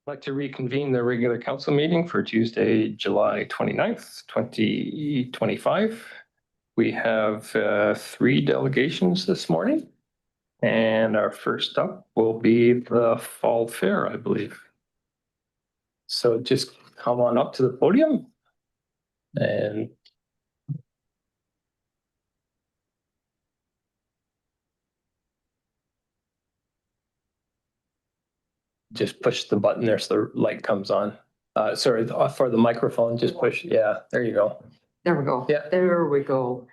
I'd like to reconvene the regular council meeting for Tuesday, July 29th, 2025. We have three delegations this morning. And our first up will be the Fall Fair, I believe. So just come on up to the podium and just push the button there so the light comes on. Sorry, for the microphone, just push. Yeah, there you go. There we go. Yeah. There we go.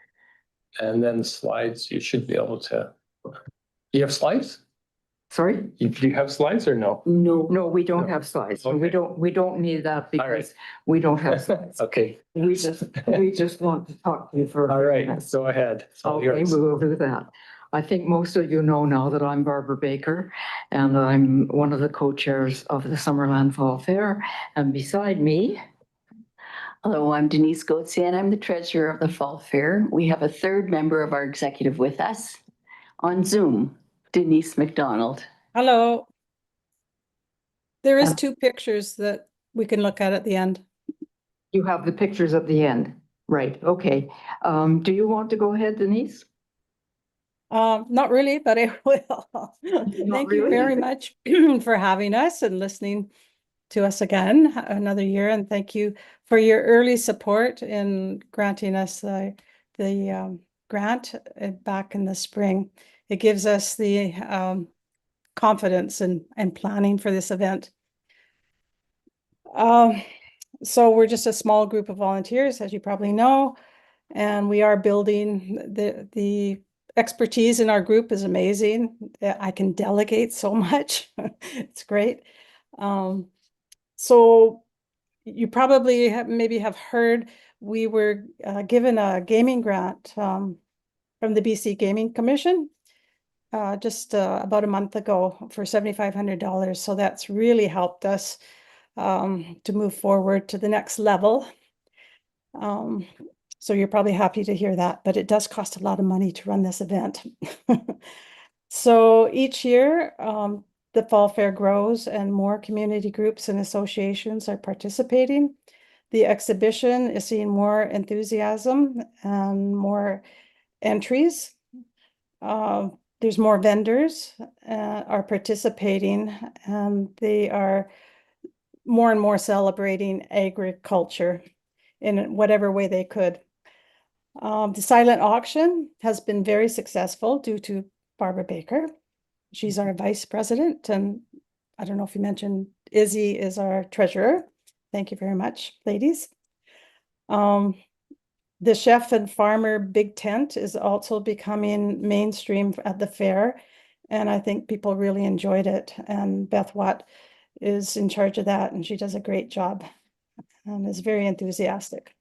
And then slides, you should be able to. Do you have slides? Sorry? Do you have slides or no? No, we don't No. have slides. Okay. We don't need that All right. because we don't have slides. Okay. We just want to talk to you for. All right, go ahead. It's all Okay, yours. we will do that. I think most of you know now that I'm Barbara Baker and I'm one of the co-chairs of the Summerland Fall Fair. And beside me, Hello, I'm Denise Goetze and I'm the treasurer of the Fall Fair. We have a third member of our executive with us on Zoom, Denise McDonald. Hello. There is two pictures that we can look at the end. you have the pictures at the end. Right, okay. Do you want to go ahead, Denise? Not really, but I will. Thank you really? very much for having us and listening to us again another year. And thank you for your early support in granting us the grant back in the spring. It gives us the confidence and planning for this event. So we're just a small group of volunteers, as you probably know, and we are building the expertise in our group is amazing. I can delegate so much. It's great. So you probably maybe have heard we were given a gaming grant from the BC Gaming Commission just about a month ago for $7,500. So that's really helped us to move forward to the next level. So you're probably happy to hear that, but it does cost a lot of money to run this event. So each year, the Fall Fair grows and more community groups and associations are participating. The exhibition is seeing more enthusiasm and more entries. There's more vendors are participating, and they are more and more celebrating agriculture in whatever way they could. The silent auction has been very successful due to Barbara Baker. She's our vice president, and I don't know if you mentioned Izzy is our treasurer. Thank you very much, ladies. The chef and farmer big tent is also becoming mainstream at the fair, and I think people really enjoyed it. And Beth Watt is in charge of that, and she does a great job and is very enthusiastic.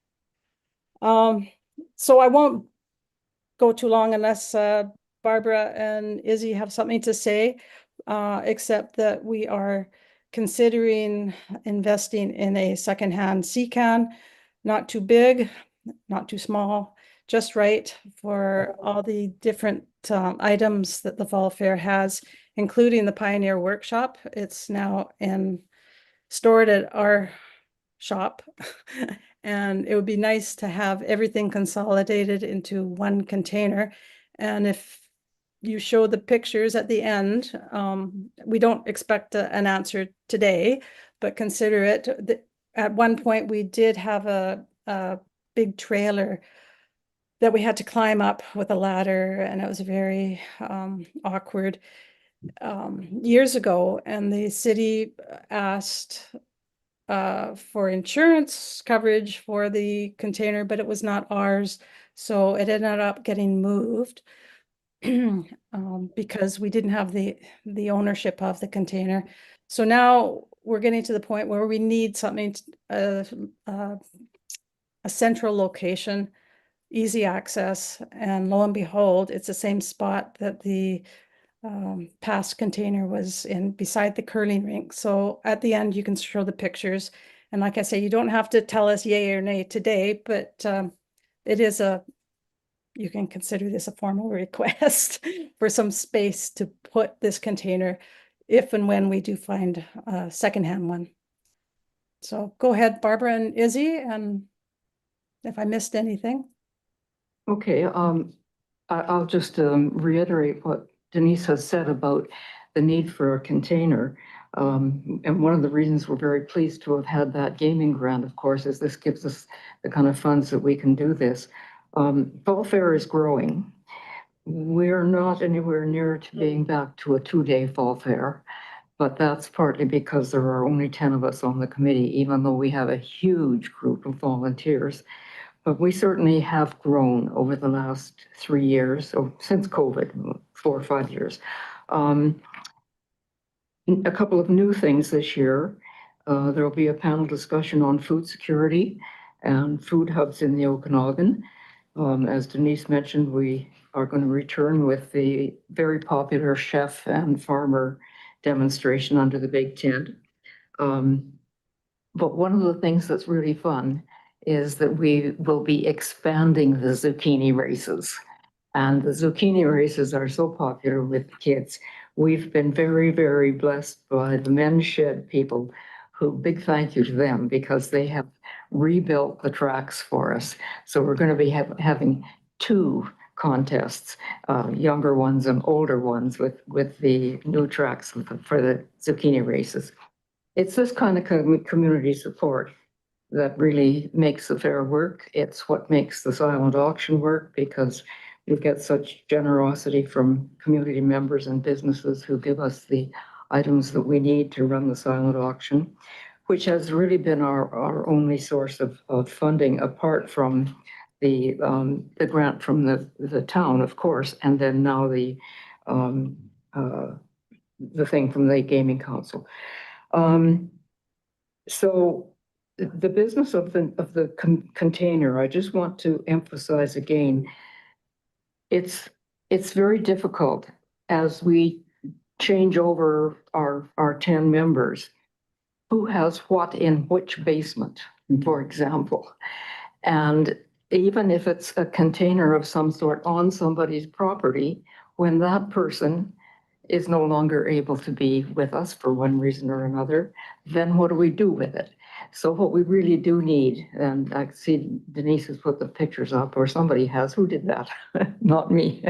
So I won't go too long unless Barbara and Izzy have something to say, except that we are considering investing in a secondhand sea can, not too big, not too small, just right for all the different items that the Fall Fair has, including the Pioneer Workshop. It's now stored at our shop. And it would be nice to have everything consolidated into one container. And if you show the pictures at the end, we don't expect an answer today, but consider it. At one point, we did have a big trailer that we had to climb up with a ladder, and it was very awkward years ago. And the city asked for insurance coverage for the container, but it was not ours. So it ended up getting moved because we didn't have the ownership of the container. So now we're getting to the point where we need something, a central location, easy access, and lo and behold, it's the same spot that the past container was in, beside the curling rink. So at the end, you can show the pictures. And like I say, you don't have to tell us yay or nay today, but it is you can consider this a formal request for some space to put this container if and when we do find a secondhand one. So go ahead, Barbara and Izzy, and if I missed anything. Okay, I'll just reiterate what Denise has said about the need for a container. And one of the reasons we're very pleased to have had that gaming grant, of course, is this gives us the kind of funds that we can do this. Fall Fair is growing. We're not anywhere near to being back to a 2-day Fall Fair, but that's partly because there are only 10 of us on the committee, even though we have a huge group of volunteers. But we certainly have grown over the last 3 years, or since COVID, 4 or 5 years. A couple of new things this year. There will be a panel discussion on food security and food hubs in the Okanagan. As Denise mentioned, we are going to return with the very popular chef and farmer demonstration under the big tent. But one of the things that's really fun is that we will be expanding the zucchini races. And the zucchini races are so popular with kids. We've been very, very blessed by the men's shed people who, big thank you to them, because they have rebuilt the tracks for us. So we're going to be having 2 contests, younger ones and older ones with the new tracks for the zucchini races. It's this kind of community support that really makes the fair work. It's what makes the silent auction work, because we get such generosity from community members and businesses who give us the items that we need to run the silent auction, which has really been our only source of funding, apart from the grant from the town, of course, and then now the thing from the Gaming Council. So the business of the container, I just want to emphasize again, it's very difficult as we change over our 10 members, who has what in which basement, for example. And even if it's a container of some sort on somebody's property, when that person is no longer able to be with us for one reason or another, then what do we do with it? So what we really do need, and I see Denise has put the pictures up, or somebody has. Who did that? Not me.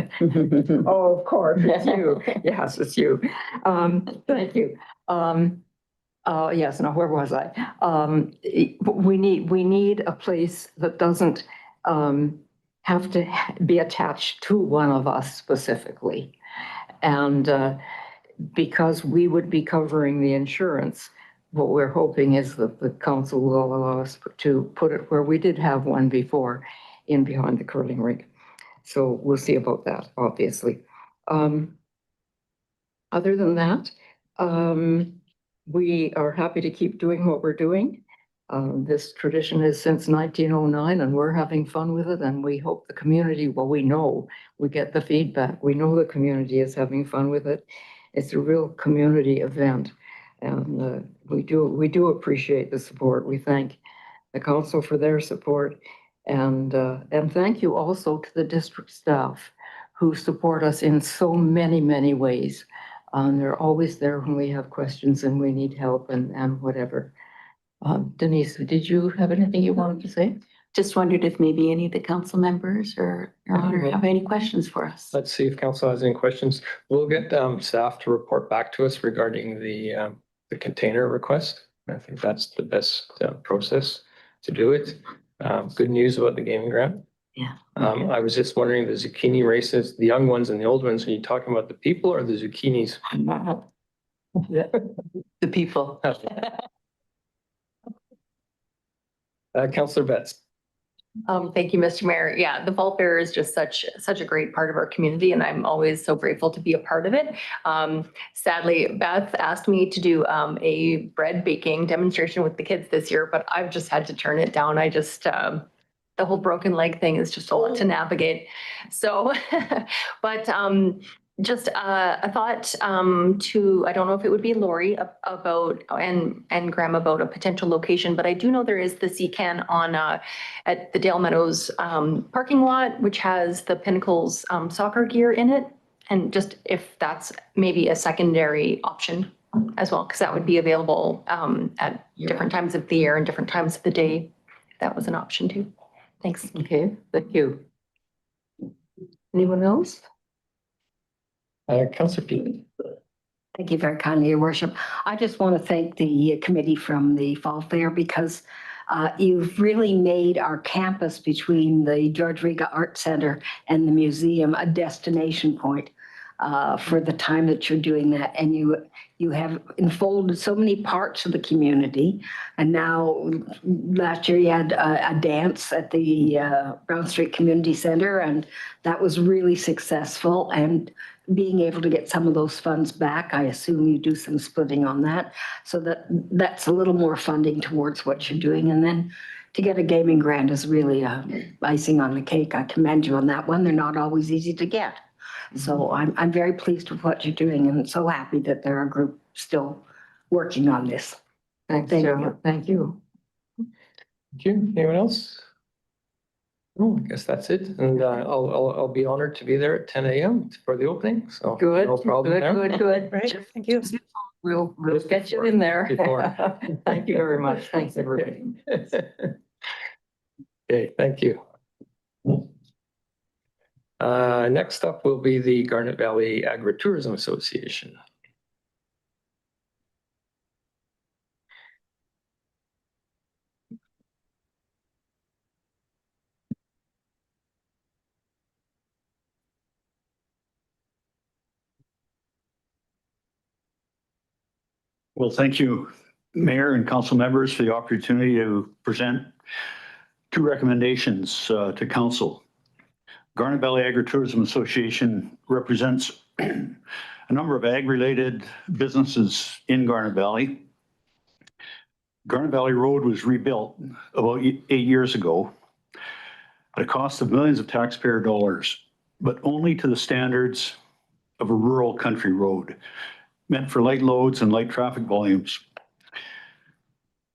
Oh, of course, it's you. Yes, it's you. Thank you. Yes, now where was I? We need a place that doesn't have to be attached to one of us specifically. And because we would be covering the insurance, what we're hoping is that the council will allow us to put it where we did have one before, in behind the curling rink. So we'll see about that, obviously. Other than that, we are happy to keep doing what we're doing. This tradition is since 1909, and we're having fun with it. And we hope the community, well, we know, we get the feedback. We know the community is having fun with it. It's a real community event. And we do appreciate the support. We thank the council for their support. And thank you also to the district staff who support us in so many, many ways. They're always there when we have questions and we need help and whatever. Denise, did you have anything you wanted to say? Just wondered if maybe any of the council members or Your Honor have any questions for us. Let's see if council has any questions. We'll get staff to report back to us regarding the container request. I think that's the best process to do it. Good news about the gaming grant. Yeah. I was just wondering, the zucchini races, the young ones and the old ones, are you talking about the people or the zucchinis? The people. Councillor Betts. Thank you, Mr. Mayor. Yeah, the Fall Fair is just such a great part of our community, and I'm always so grateful to be a part of it. Sadly, Beth asked me to do a bread baking demonstration with the kids this year, but I've just had to turn it down. I just the whole broken leg thing is just a lot to navigate. So, but just a thought to, I don't know if it would be Lori about and Graham about a potential location, but I do know there is the CCAN on at the Dale Meadows parking lot, which has the Pinnacles soccer gear in it. And just if that's maybe a secondary option as well, because that would be available at different times of the year and different times of the day. If that was an option too. Thanks. Okay, thank you. Anyone else? Councillor Pete. Thank you very kindly, Your Worship. I just want to thank the committee from the Fall Fair because you've really made our campus between the George Riga Art Center and the museum a destination point for the time that you're doing that. And you have enfolded so many parts of the community. And now last year you had a dance at the Brown Street Community Center, and that was really successful. And being able to get some of those funds back, I assume you do some splitting on that. So that's a little more funding towards what you're doing. And then to get a gaming grant is really icing on the cake. I commend you on that one. They're not always easy to get. So I'm very pleased with what you're doing and so happy that there are a group still working on this. Thanks, Thank Sarah. you. Thank you. Thank you. Anyone else? Oh, I guess that's it. And I'll be honored to be there at 10 a.m. for the opening. So Good, no problem there. good. Right, thank you. We'll Just get you before. in there. Before. Thank you very much. Thanks, everybody. Okay, thank you. Next up will be the Garnet Valley Agritourism Association. Well, thank you, Mayor and council members, for the opportunity to present two recommendations to council. Garnet Valley Agritourism Association represents a number of ag-related businesses in Garnet Valley. Garnet Valley Road was rebuilt about 8 years ago at a cost of millions of taxpayer dollars, but only to the standards of a rural country road meant for light loads and light traffic volumes.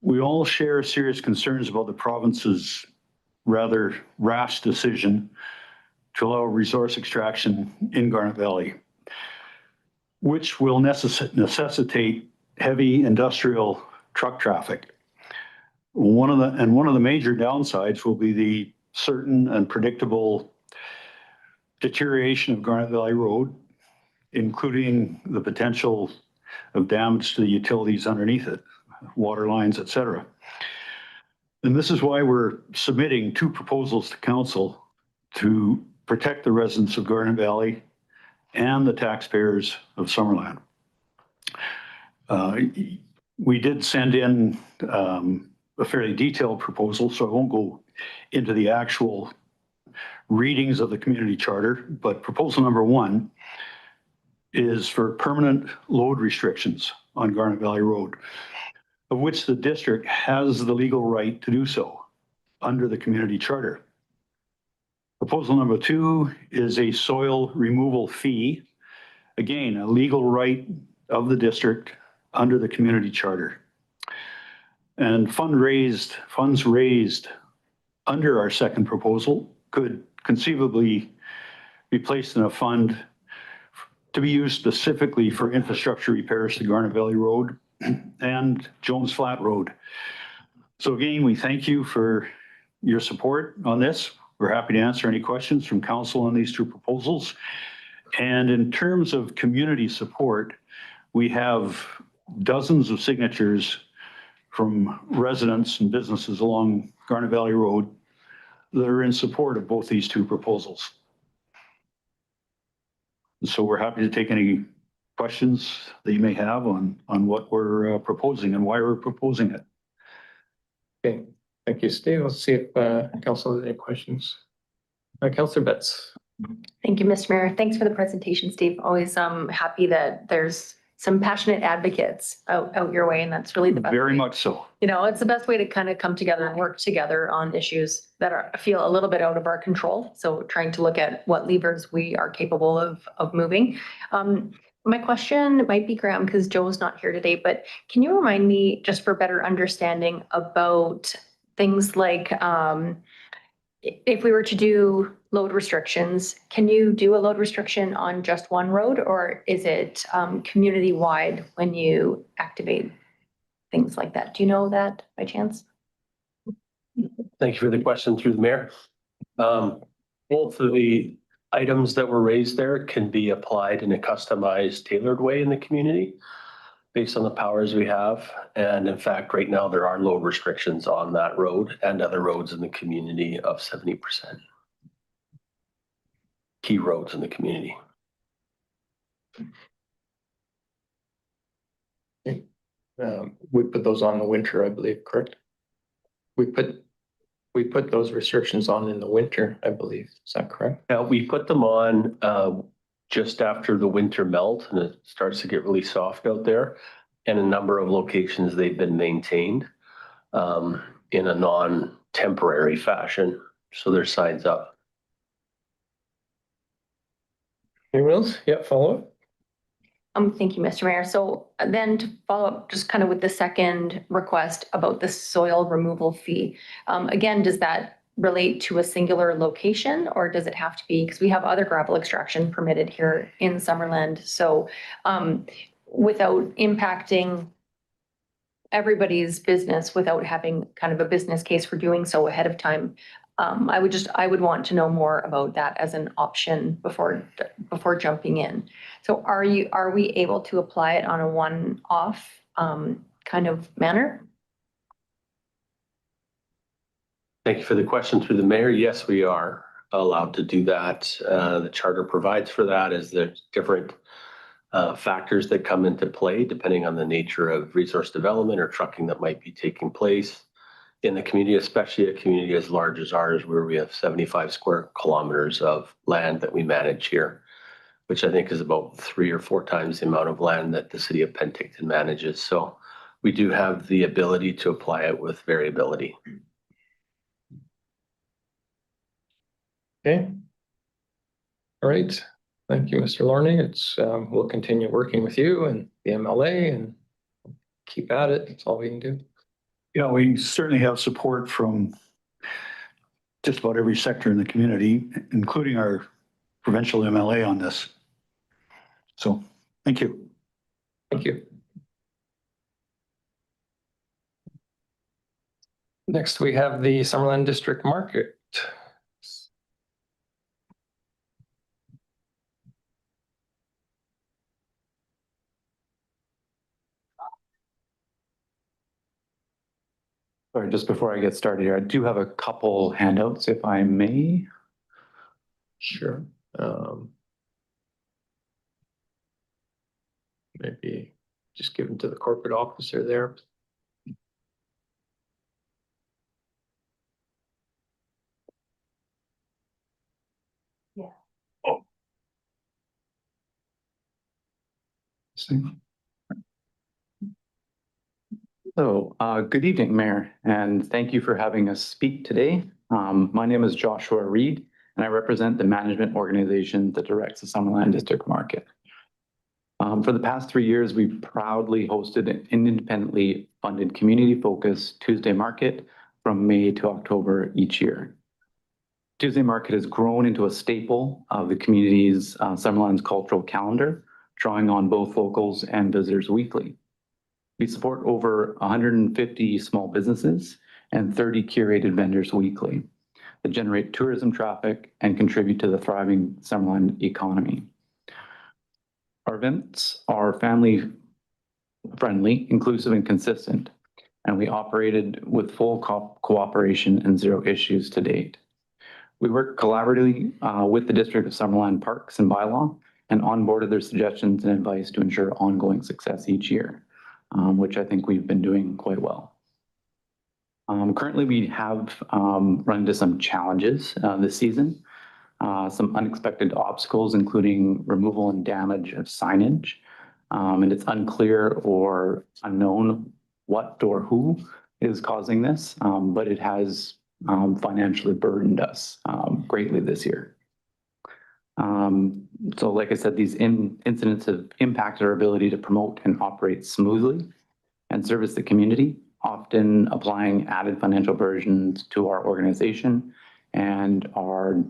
We all share serious concerns about the province's rather rash decision to allow resource extraction in Garnet Valley, which will necessitate heavy industrial truck traffic. One of the major downsides will be the certain and predictable deterioration of Garnet Valley Road, including the potential of damage to the utilities underneath it, water lines, et cetera. And this is why we're submitting two proposals to council to protect the residents of Garnet Valley and the taxpayers of Summerland. We did send in a fairly detailed proposal, so I won't go into the actual readings of the community charter, but proposal number one is for permanent load restrictions on Garnet Valley Road, of which the district has the legal right to do so under the community charter. Proposal number two is a soil removal fee, again, a legal right of the district under the community charter. And funds raised under our second proposal could conceivably be placed in a fund to be used specifically for infrastructure repairs to Garnet Valley Road and Jones Flat Road. So again, we thank you for your support on this. We're happy to answer any questions from council on these two proposals. And in terms of community support, we have dozens of signatures from residents and businesses along Garnet Valley Road that are in support of both these two proposals. So we're happy to take any questions that you may have on what we're proposing and why we're proposing it. Okay, thank you, Steve. Let's see if council has any questions. Councillor Betts. Thank you, Mr. Mayor. Thanks for the presentation, Steve. Always happy that there's some passionate advocates out your way, and that's really the best. Very way. much so. You know, it's the best way to kind of come together and work together on issues that feel a little bit out of our control. So trying to look at what levers we are capable of moving. My question might be, Graham, because Joe's not here today, but can you remind me, just for better understanding, about things like if we were to do load restrictions, can you do a load restriction on just one road, or is it community-wide when you activate things like that? Do you know that by chance? Thank you for the question through the mayor. Both of the items that were raised there can be applied in a customized, tailored way in the community based on the powers we have. And in fact, right now, there are load restrictions on that road and other roads in the community of 70%. Key roads in the community. We put those on in the winter, I believe, correct? We put those restrictions on in the winter, I believe. Is that correct? Now, we put them on just after the winter melt and it starts to get really soft out there. And a number of locations, they've been maintained in a non-temporary fashion. So there's signs up. Anyone else? Yeah, follow up. Thank you, Mr. Mayor. So then to follow up just kind of with the second request about the soil removal fee. Again, does that relate to a singular location or does it have to be, because we have other gravel extraction permitted here in Summerland. So without impacting everybody's business, without having kind of a business case for doing so ahead of time, I would want to know more about that as an option before jumping in. So are we able to apply it on a one-off kind of manner? Thank you for the question through the mayor. Yes, we are allowed to do that. The charter provides for that as there's different factors that come into play depending on the nature of resource development or trucking that might be taking place in the community, especially a community as large as ours, where we have 75 square kilometers of land that we manage here, which I think is about 3 or 4 times the amount of land that the city of Penticton manages. So we do have the ability to apply it with variability. Okay. All right. Thank you, Mr. Lorney. We'll continue working with you and the MLA and keep at it. That's all we can do. Yeah, we certainly have support from just about every sector in the community, including our provincial MLA on this. So, thank you. Thank you. Next, we have the Summerland District Market. Sorry, just before I get started here, I do have a couple handouts, if I may. Sure. Maybe just give them to the corporate officer there. Yeah. Oh. See. So, good evening, Mayor, and thank you for having us speak today. My name is Joshua Reed, and I represent the management organization that directs the Summerland District Market. For the past 3 years, we've proudly hosted an independently funded community-focused Tuesday market from May to October each year. Tuesday market has grown into a staple of the community's Summerland's cultural calendar, drawing on both locals and visitors weekly. We support over 150 small businesses and 30 curated vendors weekly that generate tourism traffic and contribute to the thriving Summerland economy. Our events are family-friendly, inclusive, and consistent, and we operated with full cooperation and zero issues to date. We work collaboratively with the District of Summerland Parks and Bylaw and onboarded their suggestions and advice to ensure ongoing success each year, which I think we've been doing quite well. Currently, we have run into some challenges this season, some unexpected obstacles, including removal and damage of signage. And it's unclear or unknown what or who is causing this, but it has financially burdened us greatly this year. So like I said, these incidents have impacted our ability to promote and operate smoothly and service the community, often applying added financial burdens to our organization and our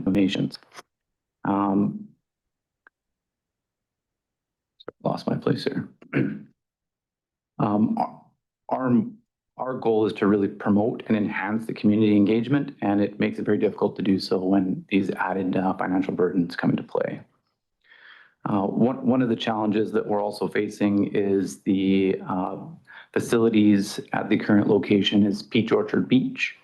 donations. Lost my place here. Our goal is to really promote and enhance the community engagement, and it makes it very difficult to do so when these added financial burdens come into play. One of the challenges that we're also facing is the facilities at the current location is Peach Orchard Beach.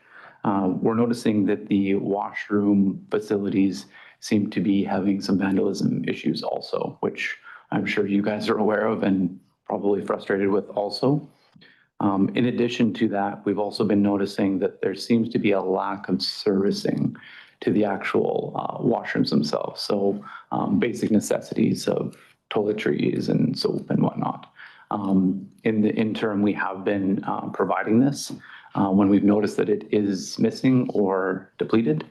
We're noticing that the washroom facilities seem to be having some vandalism issues also, which I'm sure you guys are aware of and probably frustrated with also. In addition to that, we've also been noticing that there seems to be a lack of servicing to the actual washrooms themselves. So basic necessities of toiletries and soap and whatnot. In the interim, we have been providing this when we've noticed that it is missing or depleted.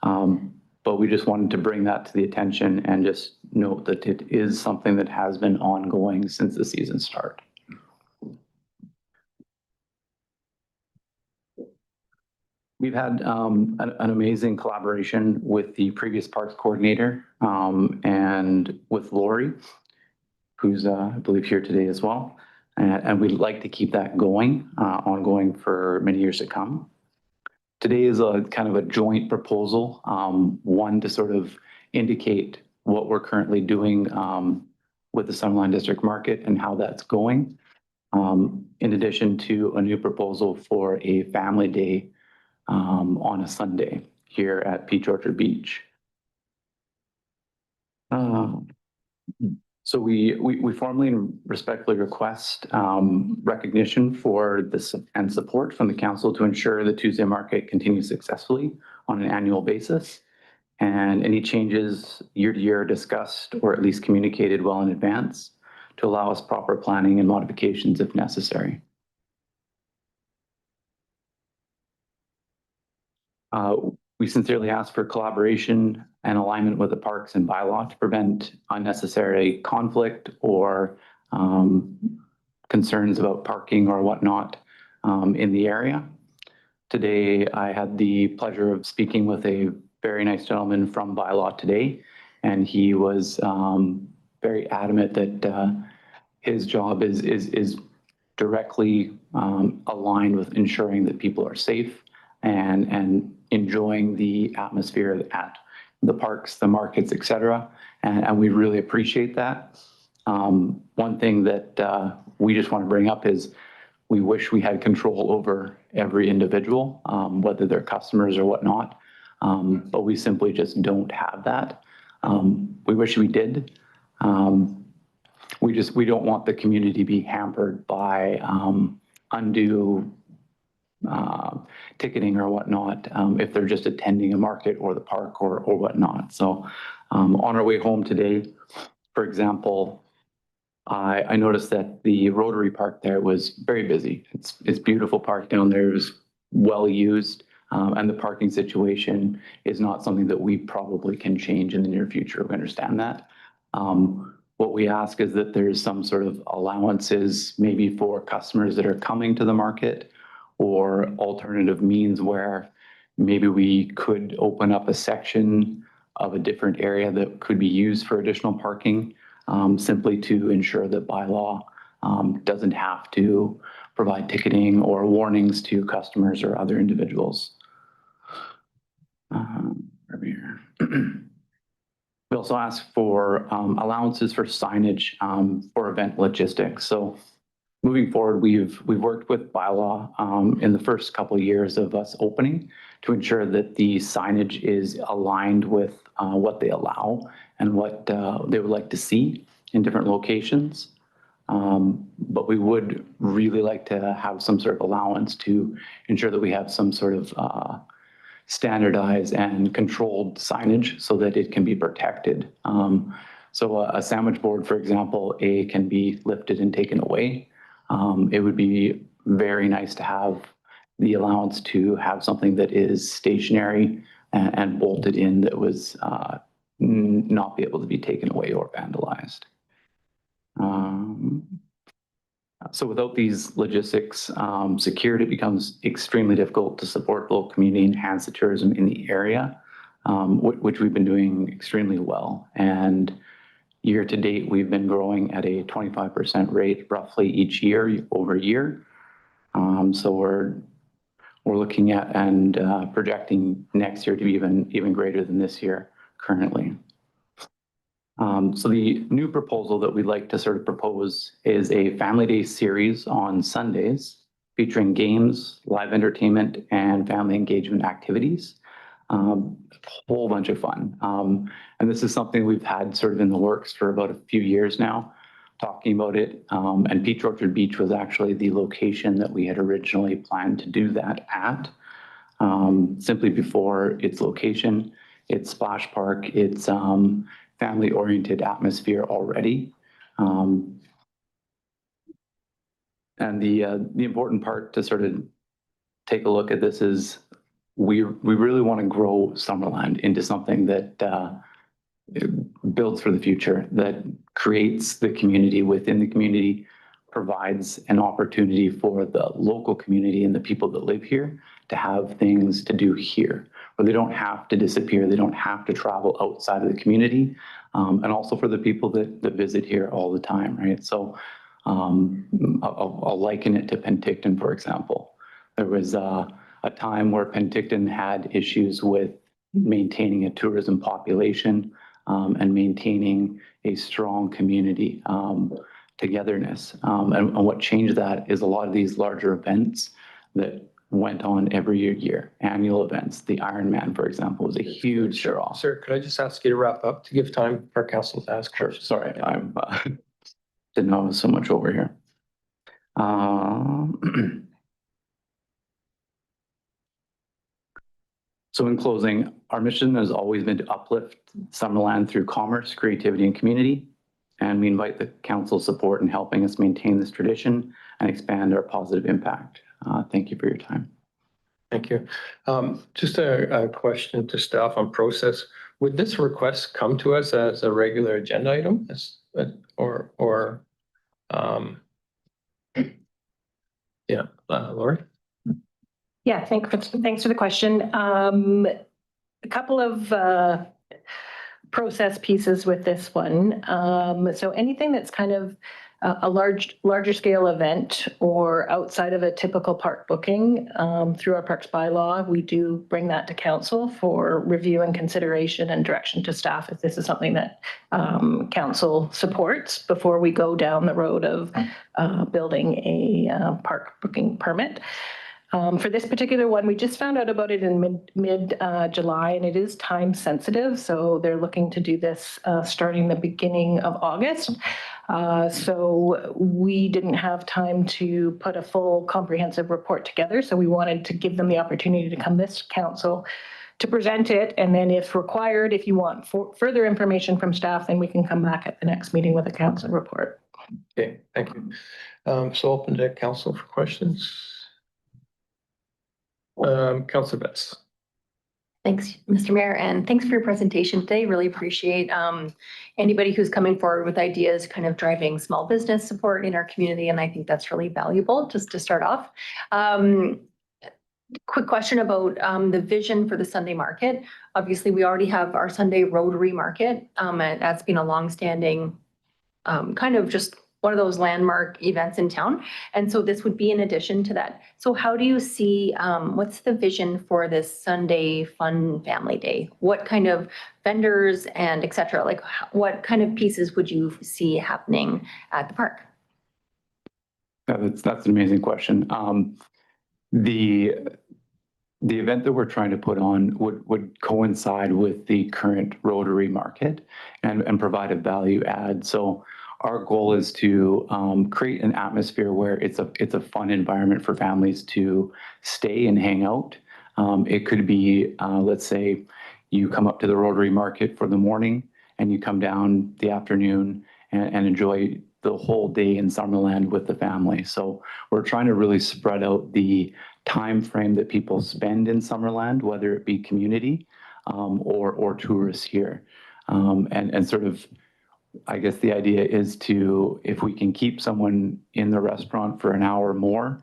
But we just wanted to bring that to the attention and just note that it is something that has been ongoing since the season start. We've had an amazing collaboration with the previous parks coordinator and with Lori, who's I believe here today as well. And we'd like to keep that going, ongoing for many years to come. Today is a kind of a joint proposal, one to sort of indicate what we're currently doing with the Summerland District Market and how that's going. In addition to a new proposal for a family day on a Sunday here at Peach Orchard Beach. So we formally and respectfully request recognition for this and support from the council to ensure the Tuesday market continues successfully on an annual basis. And any changes year to year are discussed or at least communicated well in advance to allow us proper planning and modifications if necessary. We sincerely ask for collaboration and alignment with the parks and bylaw to prevent unnecessary conflict or concerns about parking or whatnot in the area. Today, I had the pleasure of speaking with a very nice gentleman from bylaw today, and he was very adamant that his job is directly aligned with ensuring that people are safe and enjoying the atmosphere at the parks, the markets, etc. And we really appreciate that. One thing that we just want to bring up is we wish we had control over every individual, whether they're customers or whatnot, but we simply just don't have that. We wish we did. We don't want the community to be hampered by undue ticketing or whatnot if they're just attending a market or the park or whatnot. So on our way home today, for example, I noticed that the Rotary Park there was very busy. It's beautiful park down there. It was well used, and the parking situation is not something that we probably can change in the near future. We understand that. What we ask is that there's some sort of allowances maybe for customers that are coming to the market or alternative means where maybe we could open up a section of a different area that could be used for additional parking, simply to ensure that bylaw doesn't have to provide ticketing or warnings to customers or other individuals. Over here. We also ask for allowances for signage for event logistics. So moving forward, we've worked with bylaw in the first couple of years of us opening to ensure that the signage is aligned with what they allow and what they would like to see in different locations. But we would really like to have some sort of allowance to ensure that we have some sort of standardized and controlled signage so that it can be protected. So a sandwich board, for example, can be lifted and taken away. It would be very nice to have the allowance to have something that is stationary and bolted in that was not be able to be taken away or vandalized. So without these logistics secured, it becomes extremely difficult to support the local community, enhance the tourism in the area, which we've been doing extremely well. And year to date, we've been growing at a 25% rate roughly each year over year. So we're looking at and projecting next year to be even greater than this year currently. So the new proposal that we'd like to sort of propose is a family day series on Sundays featuring games, live entertainment, and family engagement activities. A whole bunch of fun. And this is something we've had sort of in the works for about a few years now, talking about it. And Peach Orchard Beach was actually the location that we had originally planned to do that at. Simply before its location, its splash park, its family-oriented atmosphere already. And the important part to sort of take a look at this is we really want to grow Summerland into something that builds for the future, that creates the community within the community, provides an opportunity for the local community and the people that live here to have things to do here, where they don't have to disappear, they don't have to travel outside of the community, and also for the people that visit here all the time, right? So I'll liken it to Penticton, for example. There was a time where Penticton had issues with maintaining a tourism population and maintaining a strong community togetherness. And what changed that is a lot of these larger events that went on every year, annual events. The Ironman, for example, was a huge draw. Sir, could I just ask you to wrap up to give time for council to ask Sure, questions? sorry, I'm didn't know I was so much over here. So in closing, our mission has always been to uplift Summerland through commerce, creativity, and community. And we invite the council's support in helping us maintain this tradition and expand our positive impact. Thank you for your time. Thank you. Just a question to staff on process. Would this request come to us as a regular agenda item yeah, Lori? Yeah, thanks for the question. A couple of process pieces with this one. So anything that's kind of a larger scale event or outside of a typical park booking, through our parks bylaw, we do bring that to council for review and consideration and direction to staff if this is something that council supports before we go down the road of building a park booking permit. For this particular one, we just found out about it in mid-July, and it is time sensitive. So they're looking to do this starting the beginning of August. So we didn't have time to put a full comprehensive report together. So we wanted to give them the opportunity to come this council to present it. And then if required, if you want further information from staff, then we can come back at the next meeting with a council report. Okay, thank you. So open to council for questions. Councilor Betts. Thanks, Mr. Mayor, and thanks for your presentation today. Really appreciate anybody who's coming forward with ideas, kind of driving small business support in our community, and I think that's really valuable just to start off. Quick question about the vision for the Sunday market. Obviously, we already have our Sunday Rotary Market, and that's been a longstanding kind of just one of those landmark events in town. And so this would be in addition to that. So how do you see, what's the vision for this Sunday Fun Family Day? What kind of vendors and et cetera, like what kind of pieces would you see happening at the park? Yeah, that's an amazing question. The event that we're trying to put on would coincide with the current Rotary Market and provide a value add. So our goal is to create an atmosphere where it's a fun environment for families to stay and hang out. It could be, let's say, you come up to the Rotary Market for the morning and you come down the afternoon and enjoy the whole day in Summerland with the family. So we're trying to really spread out the time frame that people spend in Summerland, whether it be community or tourists here, and sort of I guess the idea is to, if we can keep someone in the restaurant for an hour more,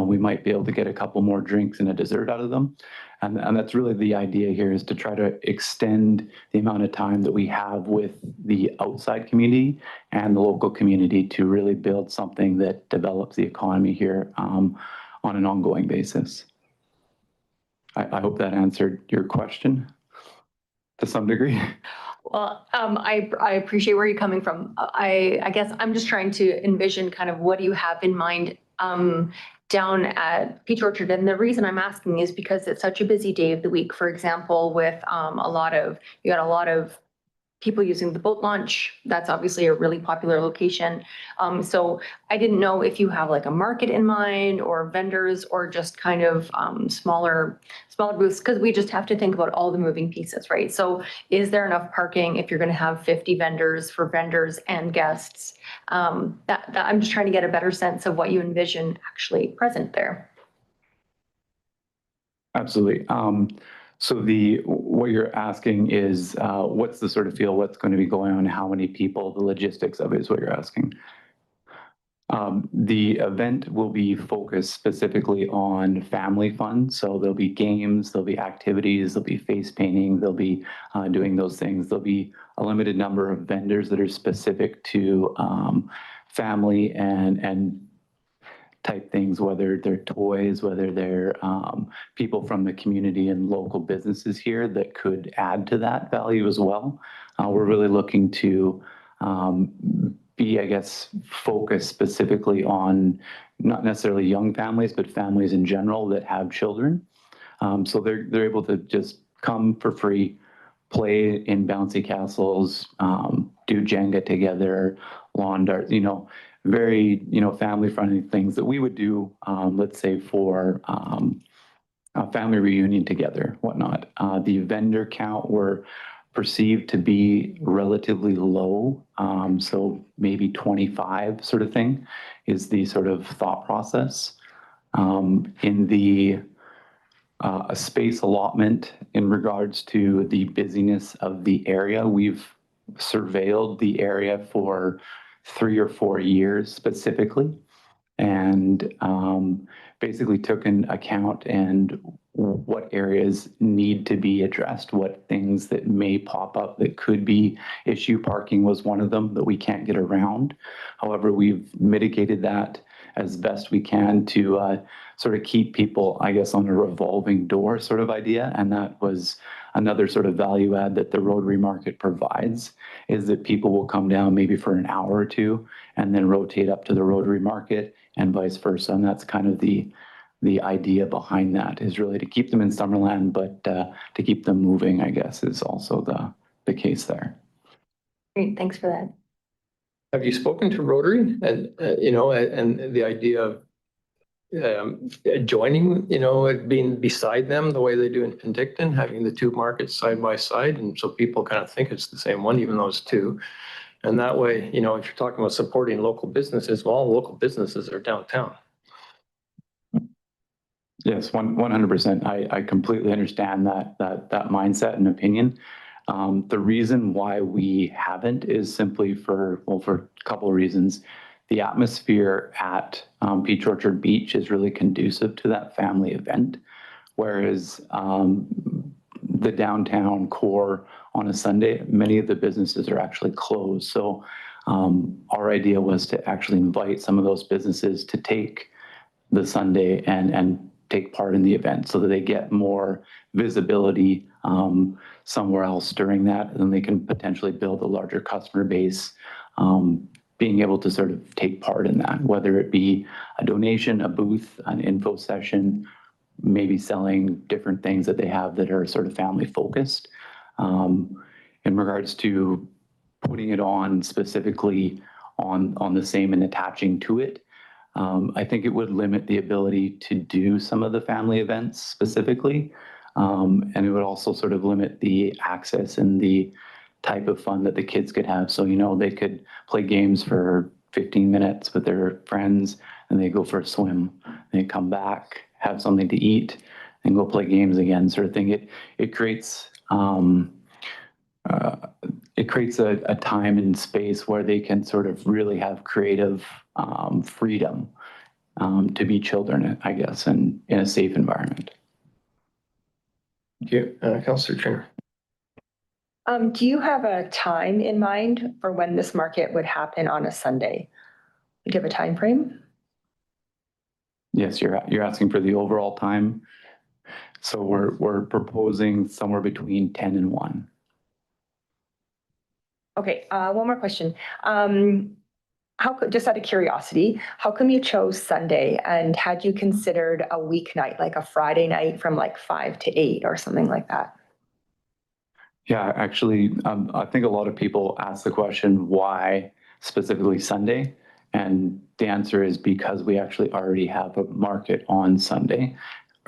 we might be able to get a couple more drinks and a dessert out of them. And that's really the idea here, is to try to extend the amount of time that we have with the outside community and the local community to really build something that develops the economy here on an ongoing basis. I hope that answered your question to some degree. Well, I appreciate where you're coming from. I guess I'm just trying to envision kind of what do you have in mind down at Peach Orchard. And the reason I'm asking is because it's such a busy day of the week. For example, with you got a lot of people using the boat launch. That's obviously a really popular location. So I didn't know if you have like a market in mind or vendors or just kind of smaller booths, because we just have to think about all the moving pieces, right? So is there enough parking if you're going to have 50 vendors for vendors and guests? That I'm just trying to get a better sense of what you envision actually present there. Absolutely. So what you're asking is what's the sort of feel, what's going to be going on, how many people, the logistics of it is what you're asking. The event will be focused specifically on family fun. So there'll be games, there'll be activities, there'll be face painting, they'll be doing those things. There'll be a limited number of vendors that are specific to family and type things, whether they're toys, whether they're people from the community and local businesses here that could add to that value as well. We're really looking to be, I guess, focused specifically on not necessarily young families, but families in general that have children. So they're able to just come for free, play in bouncy castles, do Jenga together, lawn darts, very, family friendly things that we would do, let's say for a family reunion together, whatnot. The vendor count were perceived to be relatively low. So maybe 25 sort of thing is the sort of thought process. In the a space allotment in regards to the busyness of the area, we've surveilled the area for 3 or 4 years specifically, and basically took in account and what areas need to be addressed, what things that may pop up that could be issue. Parking was one of them that we can't get around. However, we've mitigated that as best we can to sort of keep people, I guess, on a revolving door sort of idea. And that was another sort of value add that the Rotary Market provides, is that people will come down maybe for an hour or two and then rotate up to the Rotary Market and vice versa. And that's kind of the idea behind that, is really to keep them in Summerland, but to keep them moving, I guess, is also the case there. Great, thanks for that. Have you spoken to Rotary and, and the idea of joining, being beside them the way they do in Penticton, having the two markets side by side, and so people kind of think it's the same one, even though it's two. And that way, if you're talking about supporting local businesses, well, all local businesses are downtown. Yes, 100%. I completely understand that mindset and opinion. The reason why we haven't is simply for a couple of reasons. The atmosphere at Peach Orchard Beach is really conducive to that family event, whereas the downtown core on a Sunday, many of the businesses are actually closed. So our idea was to actually invite some of those businesses to take the Sunday and take part in the event so that they get more visibility somewhere else during that, and then they can potentially build a larger customer base, being able to sort of take part in that, whether it be a donation, a booth, an info session, maybe selling different things that they have that are sort of family focused. In regards to putting it on specifically on the same and attaching to it, I think it would limit the ability to do some of the family events specifically. And it would also sort of limit the access and the type of fun that the kids could have. So, they could play games for 15 minutes with their friends, and they go for a swim. They come back, have something to eat, and go play games again, sort of thing. It creates it creates a time and space where they can sort of really have creative freedom to be children, I guess, and in a safe environment. Thank you. Councillor Trainer. Do you have a time in mind for when this market would happen on a Sunday? Do you have a time frame? Yes, you're asking for the overall time. So we're proposing somewhere between 10 and 1. Okay, one more question. Just out of curiosity, how come you chose Sunday, and had you considered a weeknight, like a Friday night from like 5 to 8 or something like that? Yeah, actually, I think a lot of people ask the question, why specifically Sunday? And the answer is because we actually already have a market on Sunday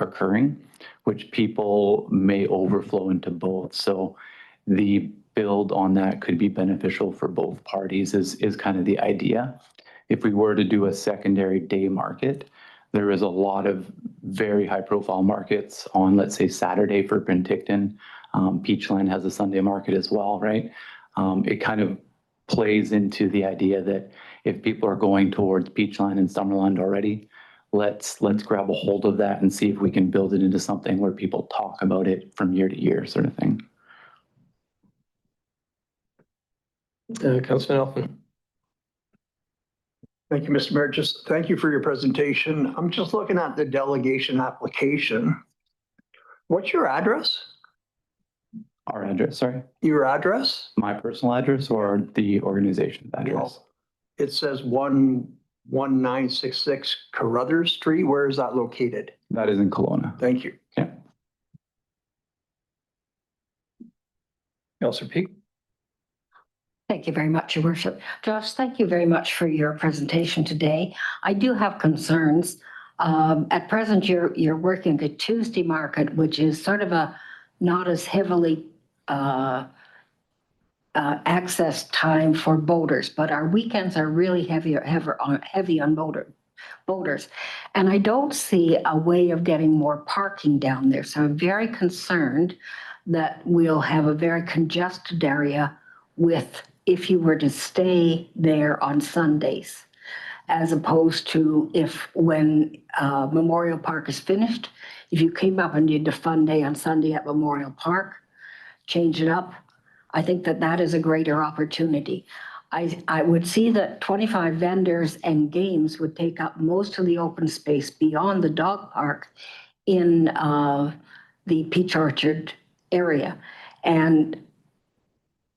occurring, which people may overflow into both. So the build on that could be beneficial for both parties is kind of the idea. If we were to do a secondary day market, there is a lot of very high profile markets on, let's say, Saturday for Penticton. Peachland has a Sunday market as well, right? It kind of plays into the idea that if people are going towards Peachland and Summerland already, let's grab a hold of that and see if we can build it into something where people talk about it from year to year, sort of thing. Councilman Elfin. Thank you, Mr. Mayor. Just thank you for your presentation. I'm just looking at the delegation application. What's your address? Our address, sorry? Your address? My personal address or the organization's address? It says 11966 Carruthers Street. Where is that located? That is in Kelowna. Thank you. Yeah. Councillor Peak. Thank you very much, Your Worship. Josh, thank you very much for your presentation today. I do have concerns. At present, you're working the Tuesday market, which is sort of a not as heavily access time for boaters, but our weekends are really heavy on boaters. And I don't see a way of getting more parking down there. So I'm very concerned that we'll have a very congested area if you were to stay there on Sundays, as opposed to when Memorial Park is finished, if you came up and did a fun day on Sunday at Memorial Park, change it up. I think that is a greater opportunity. I would see that 25 vendors and games would take up most of the open space beyond the dog park in the Peach Orchard area. And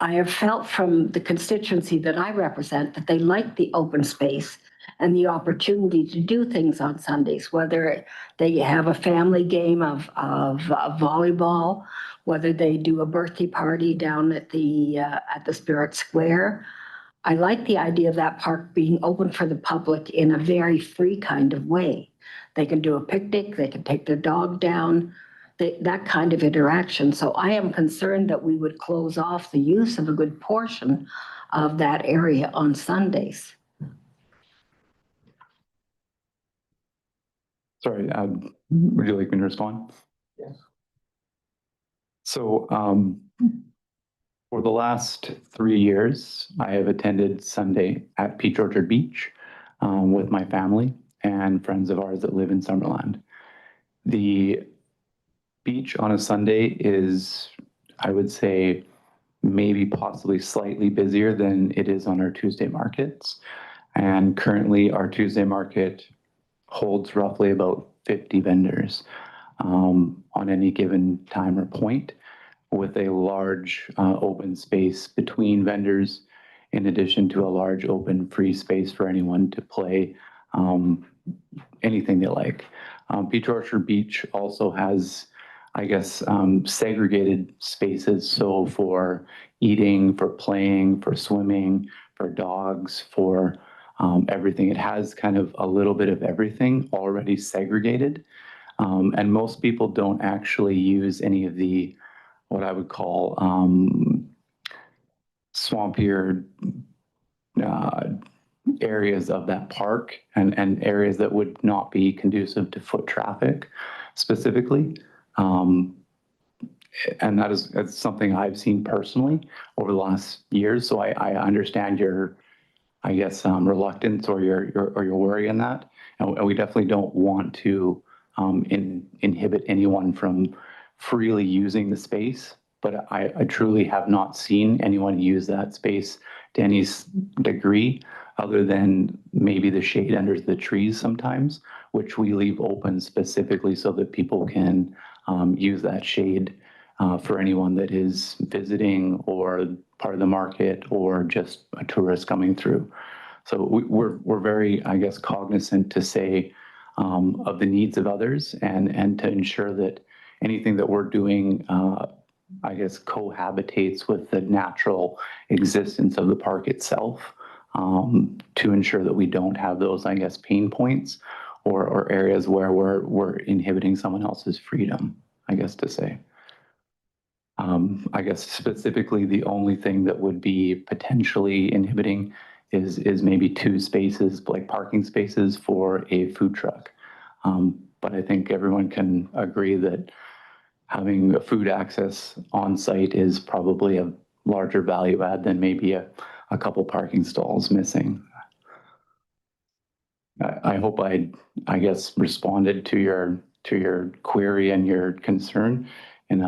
I have felt from the constituency that I represent that they like the open space and the opportunity to do things on Sundays, whether they have a family game of volleyball, whether they do a birthday party down at the Spirit Square. I like the idea of that park being open for the public in a very free kind of way. They can do a picnic, they can take their dog down, that kind of interaction. So I am concerned that we would close off the use of a good portion of that area on Sundays. Sorry, would you like me to respond? Yes. So for the last 3 years, I have attended Sunday at Peach Orchard Beach with my family and friends of ours that live in Summerland. The beach on a Sunday is, I would say, maybe possibly slightly busier than it is on our Tuesday markets. And currently our Tuesday market holds roughly about 50 vendors on any given time or point, with a large open space between vendors, in addition to a large open free space for anyone to play anything they like. Peach Orchard Beach also has, I guess, segregated spaces. So for eating, for playing, for swimming, for dogs, for everything. It has kind of a little bit of everything already segregated. And most people don't actually use any of the, what I would call swampier areas of that park and areas that would not be conducive to foot traffic specifically. And that's something I've seen personally over the last years. So I understand your, I guess, reluctance or your worry in that. And we definitely don't want to inhibit anyone from freely using the space. But I truly have not seen anyone use that space to any degree other than maybe the shade under the trees sometimes, which we leave open specifically so that people can use that shade for anyone that is visiting or part of the market or just a tourist coming through. So we're very, I guess, cognizant to say of the needs of others and to ensure that anything that we're doing, I guess, cohabitates with the natural existence of the park itself, to ensure that we don't have those, I guess, pain points or areas where we're inhibiting someone else's freedom, I guess to say. I guess specifically the only thing that would be potentially inhibiting is maybe 2 spaces, like parking spaces for a food truck. But I think everyone can agree that having a food access on site is probably a larger value add than maybe a couple parking stalls missing. I hope I guess, responded to your query and your concern, and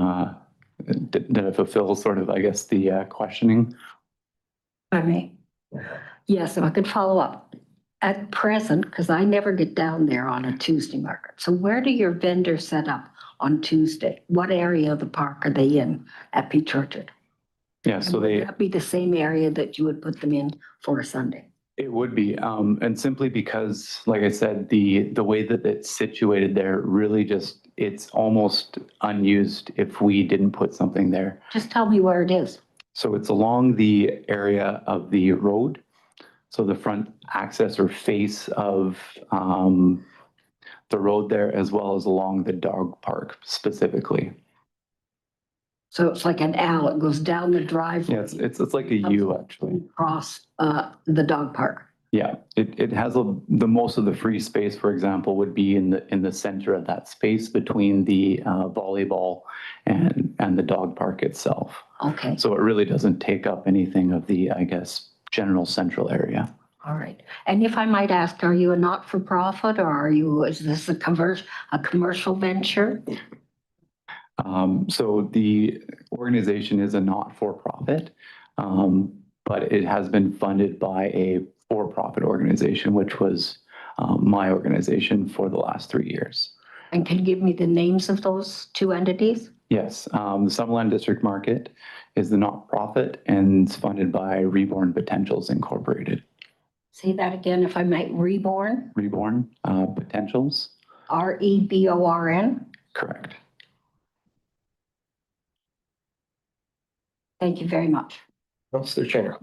did it fulfill sort of, I guess, the questioning? I may. Yes, if I could follow up. At present, because I never get down there on a Tuesday market. So where do your vendors set up on Tuesday? What area of the park are they in at Peach Orchard? Yeah, so And would that be the same area that you would put them in for a Sunday? It would be, and simply because, like I said, the way that it's situated there really just, it's almost unused if we didn't put something there. Just tell me where it is. So it's along the area of the road. So the front access or face of the road there, as well as along the dog park specifically. So it's like an alley, it goes down the driveway. Yeah, it's like a U actually. Across the dog park. Yeah, it has the most of the free space, for example, would be in the center of that space between the volleyball and the dog park itself. Okay, So it really doesn't take up anything of the, I guess, general central area. all right. And if I might ask, are you a not-for-profit or is this a commercial venture? So the organization is a not-for-profit, but it has been funded by a for-profit organization, which was my organization for the last 3 years. And can you give me the names of those 2 entities? Yes, the Summerland District Market is the not-profit and it's funded by Reborn Potentials Incorporated. Say that again, if I might. Reborn? Reborn Potentials. REBORN? Correct. Thank you very much. Councillor Chair.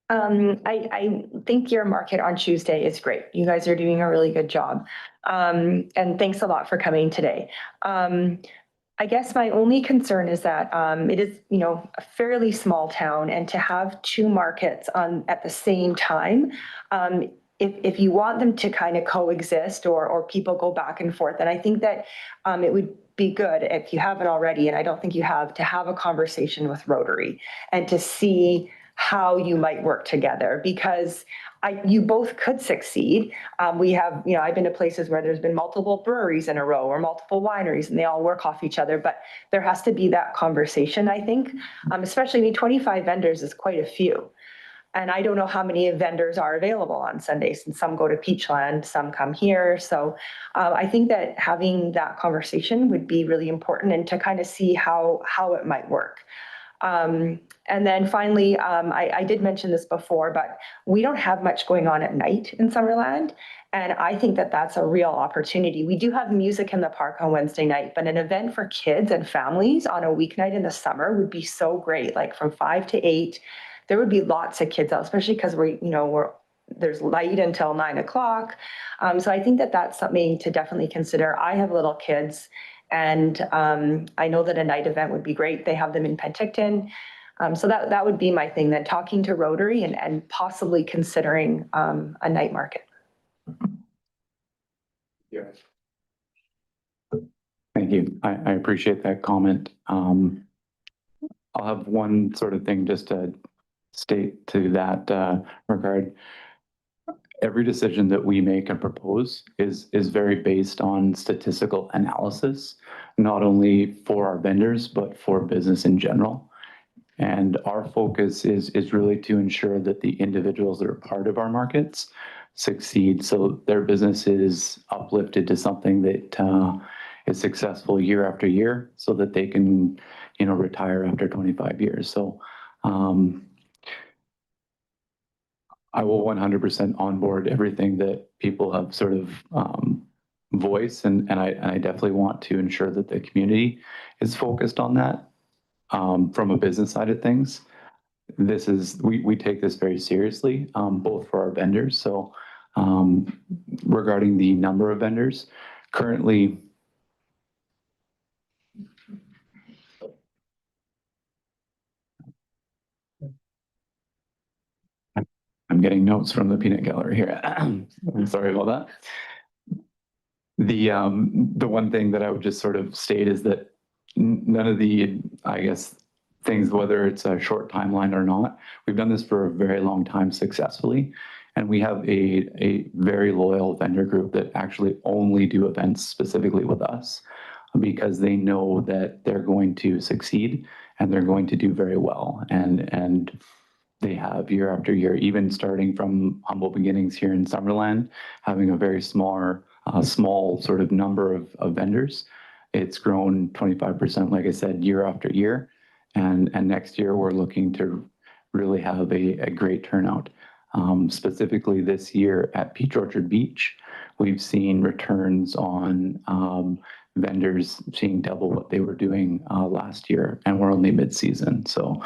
I think your market on Tuesday is great. You guys are doing a really good job. And thanks a lot for coming today. I guess my only concern is that it is, a fairly small town, and to have 2 markets at the same time, if you want them to kind of coexist or people go back and forth, then I think that it would be good if you haven't already, and I don't think you have, to have a conversation with Rotary and to see how you might work together, because you both could succeed. We have, I've been to places where there's been multiple breweries in a row or multiple wineries and they all work off each other, but there has to be that conversation, I think, especially 25 vendors is quite a few. And I don't know how many vendors are available on Sundays, and some go to Peachland, some come here. So I think that having that conversation would be really important, and to kind of see how it might work. And then finally, I did mention this before, but we don't have much going on at night in Summerland. And I think that that's a real opportunity. We do have music in the park on Wednesday night, but an event for kids and families on a weeknight in the summer would be so great, like from 5 to 8. There would be lots of kids out, especially because there's light until 9 o'clock. So I think that that's something to definitely consider. I have little kids, and I know that a night event would be great. They have them in Penticton. So that would be my thing, then talking to Rotary and possibly considering a night market. Thank Thank you. I appreciate that comment. I'll have one sort of thing just to state to that regard. Every decision that we make and propose is very based on statistical analysis, not only for our vendors, but for business in general. And our focus is really to ensure that the individuals that are part of our markets succeed, so their business is uplifted to something that is successful year after year, so that they can, retire after 25 years. So I will 100% onboard everything that people have sort of voiced, and I definitely want to ensure that the community is focused on that. From a business side of things, we take this very seriously, both for our vendors. So regarding the number of vendors, currently, I'm getting notes from the peanut gallery here. I'm sorry about that. The one thing that I would just sort of state is that none of the, I guess, things, whether it's a short timeline or not, we've done this for a very long time successfully. And we have a very loyal vendor group that actually only do events specifically with us because they know that they're going to succeed and they're going to do very well. And they have year after year, even starting from humble beginnings here in Summerland, having a very small sort of number of vendors. It's grown 25%, like I said, year after year. And next year, we're looking to really have a great turnout. Specifically this year at Peach Orchard Beach, we've seen returns on vendors seeing double what they were doing last year, and we're only mid-season. So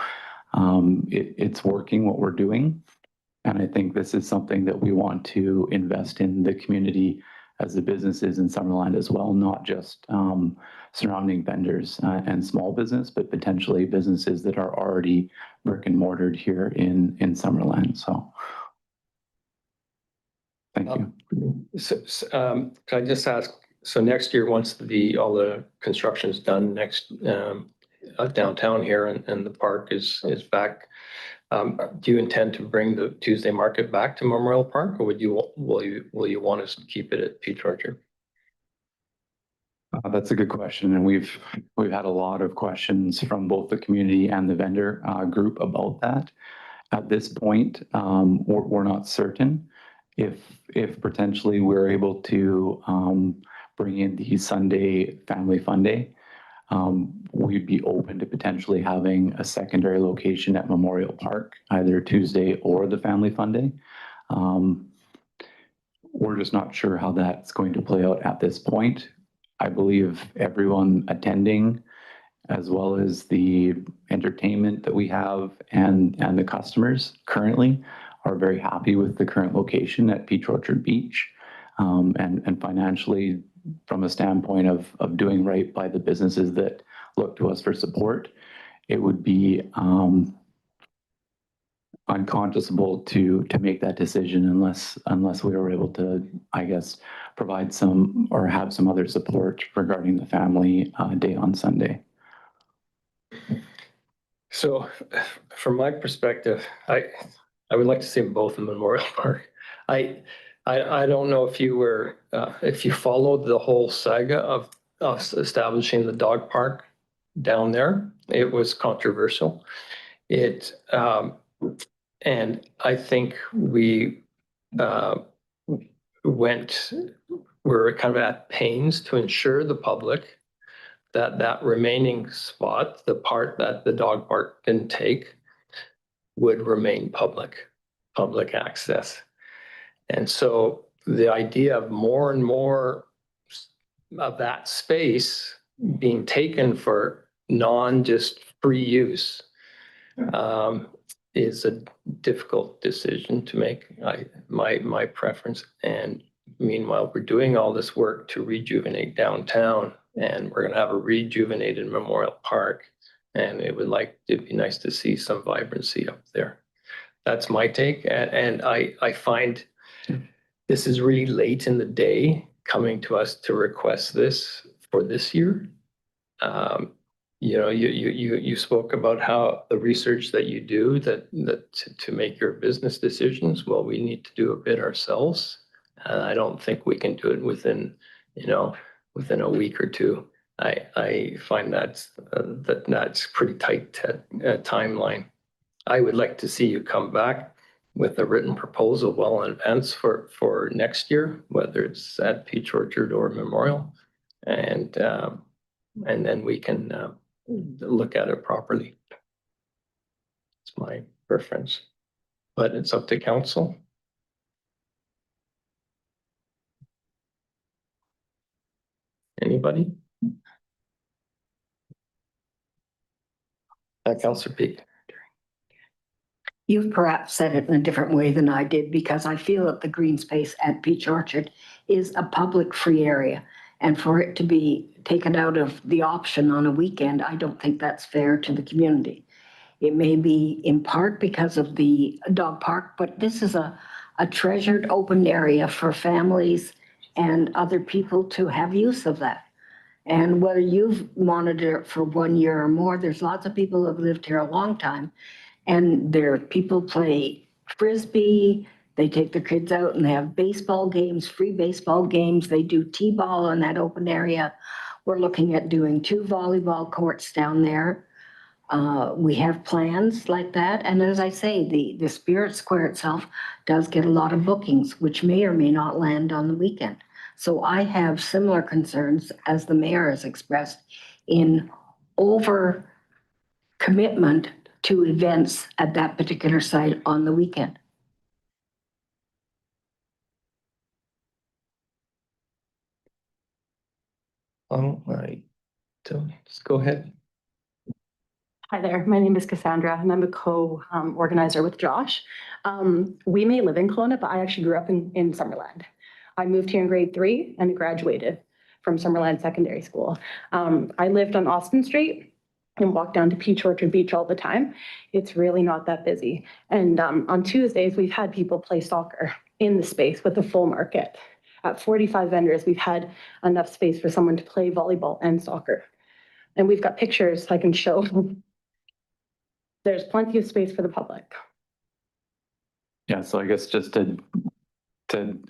it's working what we're doing. And I think this is something that we want to invest in the community as the businesses in Summerland as well, not just surrounding vendors and small business, but potentially businesses that are already brick and mortared here in Summerland. So thank you. Can I just ask, so next year, once all the construction is done downtown here and the park is back, do you intend to bring the Tuesday market back to Memorial Park, or will you want us to keep it at Peach Orchard? That's a good question, and we've had a lot of questions from both the community and the vendor group about that. At this point, we're not certain if potentially we're able to bring in the Sunday Family Fun Day. We'd be open to potentially having a secondary location at Memorial Park, either Tuesday or the Family Fun Day. We're just not sure how that's going to play out at this point. I believe everyone attending, as well as the entertainment that we have and the customers currently, are very happy with the current location at Peach Orchard Beach. And financially, from a standpoint of doing right by the businesses that look to us for support, it would be unconscionable to make that decision unless we were able to, I guess, provide some or have some other support regarding the family day on Sunday. So from my perspective, I would like to see them both in Memorial Park. I don't know if you followed the whole saga of us establishing the dog park down there. It was controversial. And I think we were kind of at pains to ensure the public that remaining spot, the part that the dog park didn't take, would remain public access. And so the idea of more and more of that space being taken for just free use is a difficult decision to make. My preference. And meanwhile, we're doing all this work to rejuvenate downtown, and we're going to have a rejuvenated Memorial Park, and it'd be nice to see some vibrancy up there. That's my take. And I find this is really late in the day coming to us to request this for this year. You spoke about how the research that you do that to make your business decisions. Well, we need to do a bit ourselves. I don't think we can do it within a week or two. I find that's pretty tight timeline. I would like to see you come back with a written proposal well in advance for next year, whether it's at Peach Orchard or Memorial, and then we can look at it properly. It's my preference, but it's up to council. Anybody? Councillor Peak. You've perhaps said it in a different way than I did, because I feel that the green space at Peach Orchard is a public free area. And for it to be taken out of the option on a weekend, I don't think that's fair to the community. It may be in part because of the dog park, but this is a treasured open area for families and other people to have use of that. And whether you've monitored it for 1 year or more, there's lots of people who have lived here a long time. And people play Frisbee, they take their kids out and they have baseball games, free baseball games. They do T-ball in that open area. We're looking at doing 2 volleyball courts down there. We have plans like that. And as I say, the Spirit Square itself does get a lot of bookings, which may or may not land on the weekend. So I have similar concerns as the mayor has expressed in over commitment to events at that particular site on the weekend. Oh, I don't, just go ahead. Hi there, my name is Cassandra and I'm a co-organizer with Josh. We may live in Kelowna, but I actually grew up in Summerland. I moved here in grade 3 and graduated from Summerland Secondary School. I lived on Austin Street and walked down to Peach Orchard Beach all the time. It's really not that busy. And on Tuesdays, we've had people play soccer in the space with a full market. At 45 vendors, we've had enough space for someone to play volleyball and soccer. And we've got pictures I can show. There's plenty of space for the public. Yeah, so I guess just to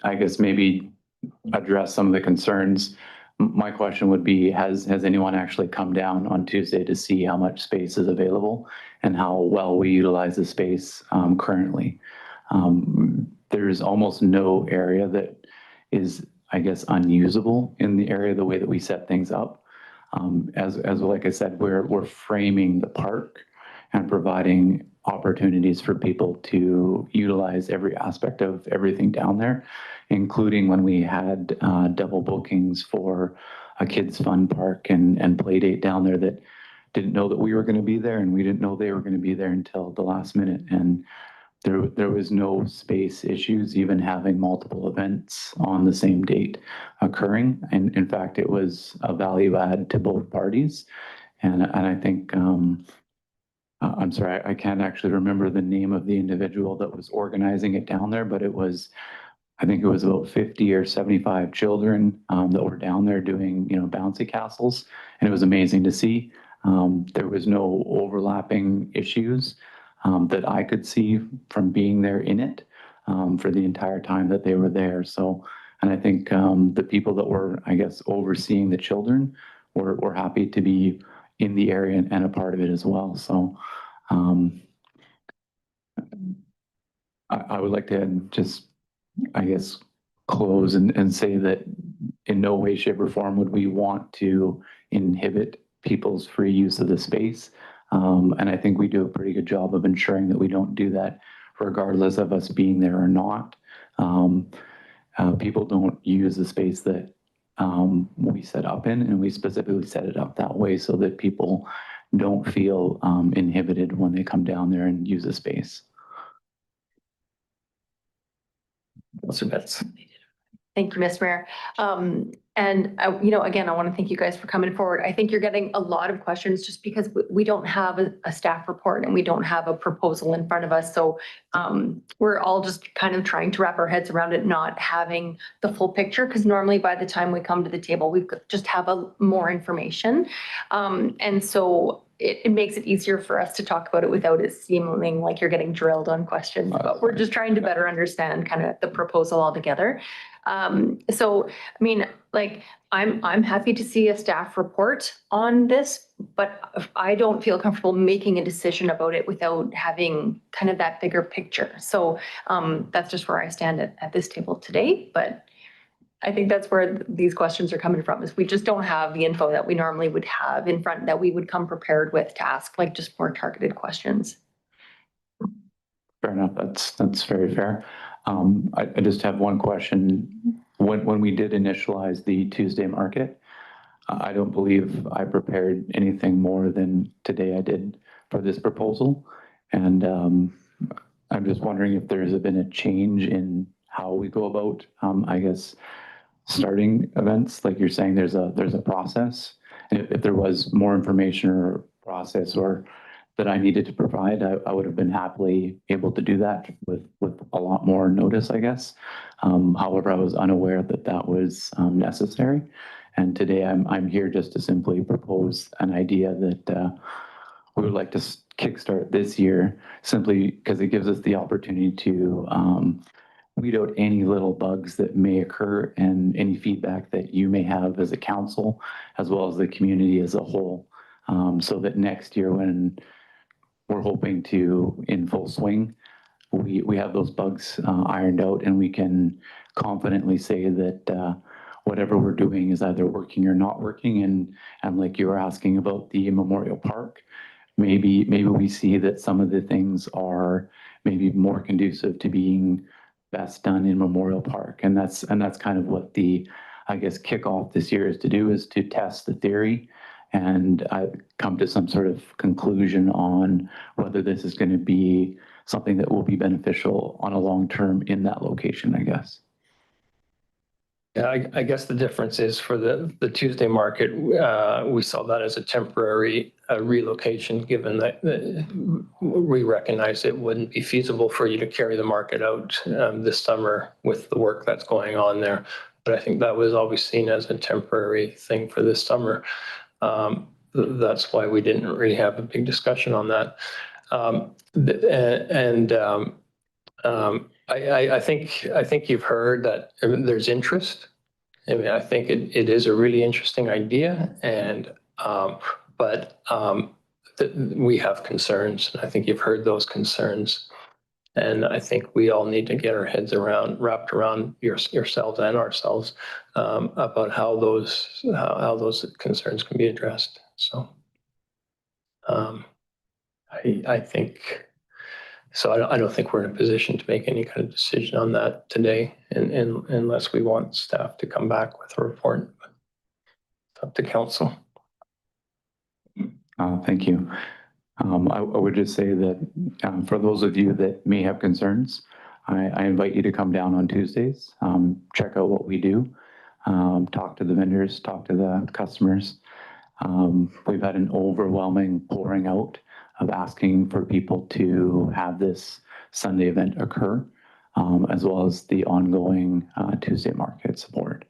I guess maybe address some of the concerns. My question would be, has anyone actually come down on Tuesday to see how much space is available and how well we utilize the space currently? There's almost no area that is, I guess, unusable in the area the way that we set things up. As like I said, we're framing the park and providing opportunities for people to utilize every aspect of everything down there, including when we had double bookings for a kids fun park and play date down there that didn't know that we were going to be there, and we didn't know they were going to be there until the last minute. And there was no space issues even having multiple events on the same date occurring. And in fact, it was a value add to both parties. And I think I'm sorry, I can't actually remember the name of the individual that was organizing it down there, but I think it was about 50 or 75 children that were down there doing, bouncy castles. And it was amazing to see. There was no overlapping issues that I could see from being there in it for the entire time that they were there. So, and I think the people that were, I guess, overseeing the children were happy to be in the area and a part of it as well. So I would like to just, I guess, close and say that in no way, shape, or form would we want to inhibit people's free use of the space. And I think we do a pretty good job of ensuring that we don't do that regardless of us being there or not. People don't use the space that we set up in, and we specifically set it up that way so that people don't feel inhibited when they come down there and use the space. Councilor Betts. Thank you, Ms. Mayor. And again, I want to thank you guys for coming forward. I think you're getting a lot of questions just because we don't have a staff report and we don't have a proposal in front of us. So we're all just kind of trying to wrap our heads around it, not having the full picture, because normally by the time we come to the table, we just have more information. And so it makes it easier for us to talk about it without it seeming like you're getting drilled on questions, but we're just trying to better understand kind of the proposal altogether. So, I mean, like, I'm happy to see a staff report on this, but I don't feel comfortable making a decision about it without having kind of that bigger picture. So that's just where I stand at this table today, but I think that's where these questions are coming from, is we just don't have the info that we normally would have in front, that we would come prepared with to ask, like, just more targeted questions. Fair enough. That's very fair. I just have one question. When we did initialize the Tuesday market, I don't believe I prepared anything more than today I did for this proposal. And I'm just wondering if there's been a change in how we go about, I guess, starting events. Like you're saying, there's a process. And if there was more information or process or that I needed to provide, I would have been happily able to do that with a lot more notice, I guess. However, I was unaware that that was necessary. And today I'm here just to simply propose an idea that we would like to kickstart this year, simply because it gives us the opportunity to weed out any little bugs that may occur and any feedback that you may have as a council, as well as the community as a whole. So that next year, when we're hoping to in full swing, we have those bugs ironed out, and we can confidently say that whatever we're doing is either working or not working. And like you were asking about the Memorial Park, maybe we see that some of the things are maybe more conducive to being best done in Memorial Park. And that's kind of what the, I guess, kickoff this year is to do, is to test the theory and come to some sort of conclusion on whether this is going to be something that will be beneficial on a long term in that location, I guess. Yeah, I guess the difference is for the Tuesday market, we saw that as a temporary relocation, given that we recognize it wouldn't be feasible for you to carry the market out this summer with the work that's going on there. But I think that was always seen as a temporary thing for this summer. That's why we didn't really have a big discussion on that. I think you've heard that there's interest. I mean, I think it is a really interesting idea, and but we have concerns. I think you've heard those concerns, and I think we all need to get our heads wrapped around yourselves and ourselves about how those concerns can be addressed. So I think. So I don't think we're in a position to make any kind of decision on that today, unless we want staff to come back with a report. It's up to council. Thank you. I would just say that for those of you that may have concerns, I invite you to come down on Tuesdays, check out what we do, talk to the vendors, talk to the customers. We've had an overwhelming pouring out of asking for people to have this Sunday event occur, as well as the ongoing Tuesday market support.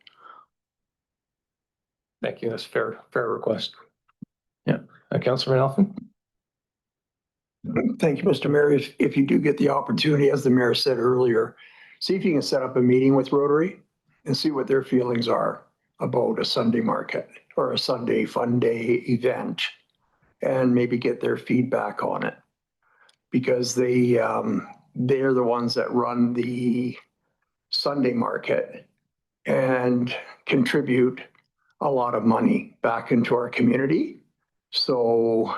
Thank you. That's fair request. Yeah. Councilor Nelson? Thank you, Mr. Mayor. If you do get the opportunity, as the mayor said earlier, see if you can set up a meeting with Rotary and see what their feelings are about a Sunday market or a Sunday fun day event, and maybe get their feedback on it, because they're the ones that run the Sunday market and contribute a lot of money back into our community. So,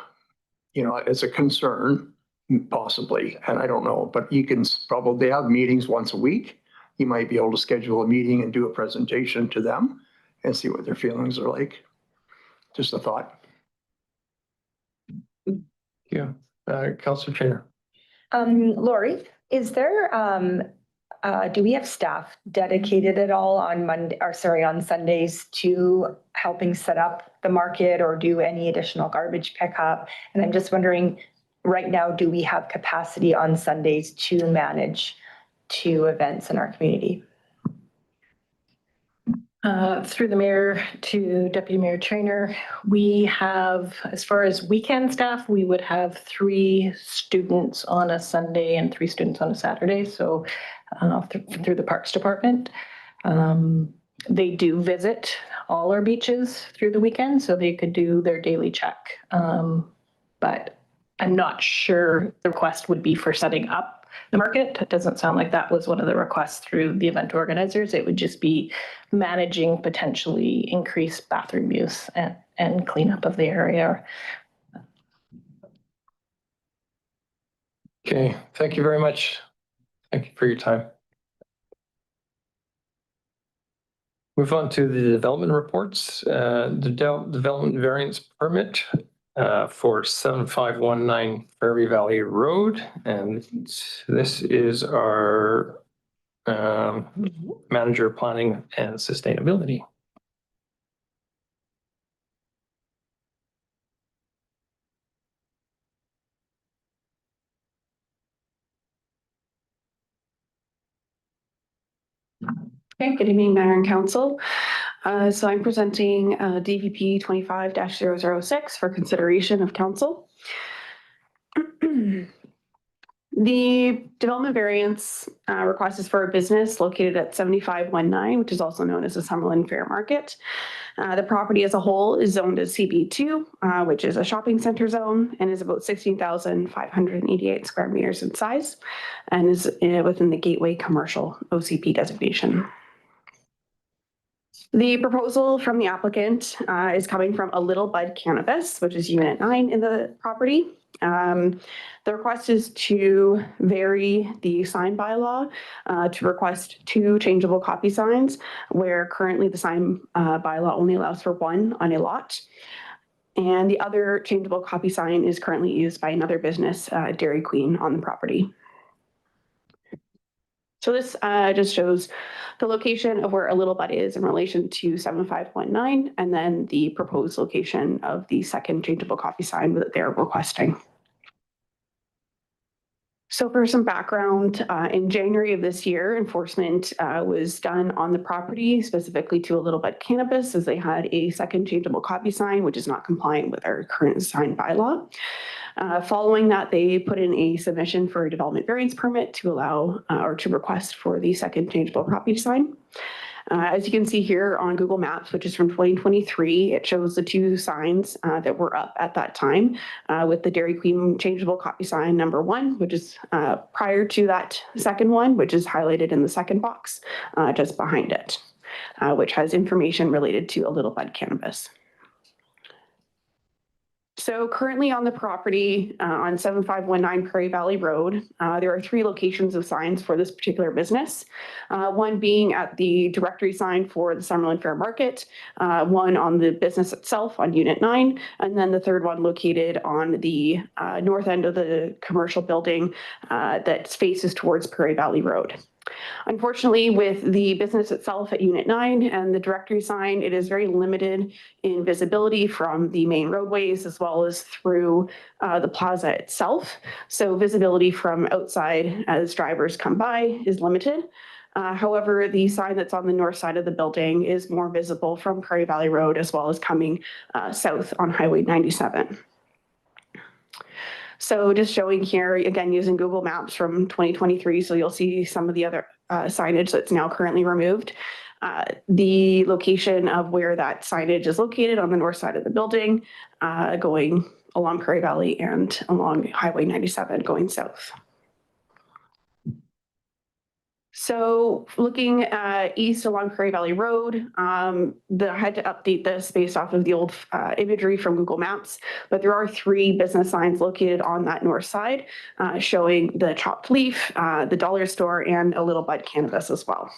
it's a concern, possibly, and I don't know, but you can probably have meetings once a week. You might be able to schedule a meeting and do a presentation to them and see what their feelings are like. Just a thought. Yeah. Councilor Traynor. Lori, is there do we have staff dedicated at all on on Sundays to helping set up the market or do any additional garbage pickup? And I'm just wondering, right now, do we have capacity on Sundays to manage 2 events in our community? Through the mayor to Deputy Mayor Trainer, we have, as far as weekend staff, we would have 3 students on a Sunday and 3 students on a Saturday. So through the Parks Department. They do visit all our beaches through the weekend, so they could do their daily check. But I'm not sure the request would be for setting up the market. It doesn't sound like that was one of the requests through the event organizers. It would just be managing potentially increased bathroom use and cleanup of the area. Okay, thank you very much. Thank you for your time. Move on to the development reports. The development variance permit for 7519 Prairie Valley Road. And this is our manager of planning and sustainability. Okay, good evening, Mayor and Council. So I'm presenting DVP 25-006 for consideration of Council. The development variance request is for a business located at 7519, which is also known as the Summerland Fair Market. The property as a whole is zoned as CB2, which is a shopping center zone and is about 16,588 square meters in size and is within the Gateway Commercial OCP designation. The proposal from the applicant is coming from A Little Bud Cannabis, which is Unit 9 in the property. The request is to vary the sign bylaw to request 2 changeable copy signs, where currently the sign bylaw only allows for 1 on a lot. And the other changeable copy sign is currently used by another business, Dairy Queen, on the property. So this just shows the location of where A Little Bud is in relation to 7519, and then the proposed location of the second changeable copy sign that they're requesting. So for some background, in January of this year, enforcement was done on the property, specifically to A Little Bud Cannabis, as they had a second changeable copy sign, which is not compliant with our current sign bylaw. Following that, they put in a submission for a development variance permit to allow or to request for the second changeable copy sign. As you can see here on Google Maps, which is from 2023, it shows the 2 signs that were up at that time with the Dairy Queen changeable copy sign number 1, which is prior to that second one, which is highlighted in the second box just behind it, which has information related to A Little Bud Cannabis. So currently on the property on 7519 Prairie Valley Road, there are 3 locations of signs for this particular business. One being at the directory sign for the Summerland Fair Market, one on the business itself on Unit 9, and then the third one located on the north end of the commercial building that faces towards Prairie Valley Road. Unfortunately, with the business itself at Unit 9 and the directory sign, it is very limited in visibility from the main roadways as well as through the plaza itself. So visibility from outside as drivers come by is limited. However, the sign that's on the north side of the building is more visible from Prairie Valley Road as well as coming south on Highway 97. So just showing here, again, using Google Maps from 2023, so you'll see some of the other signage that's now currently removed. The location of where that signage is located on the north side of the building, going along Prairie Valley and along Highway 97 going south. So looking east along Prairie Valley Road, I had to update this based off of the old imagery from Google Maps, but there are 3 business signs located on that north side showing the Chopped Leaf, the dollar store, and A Little Bud Cannabis as well.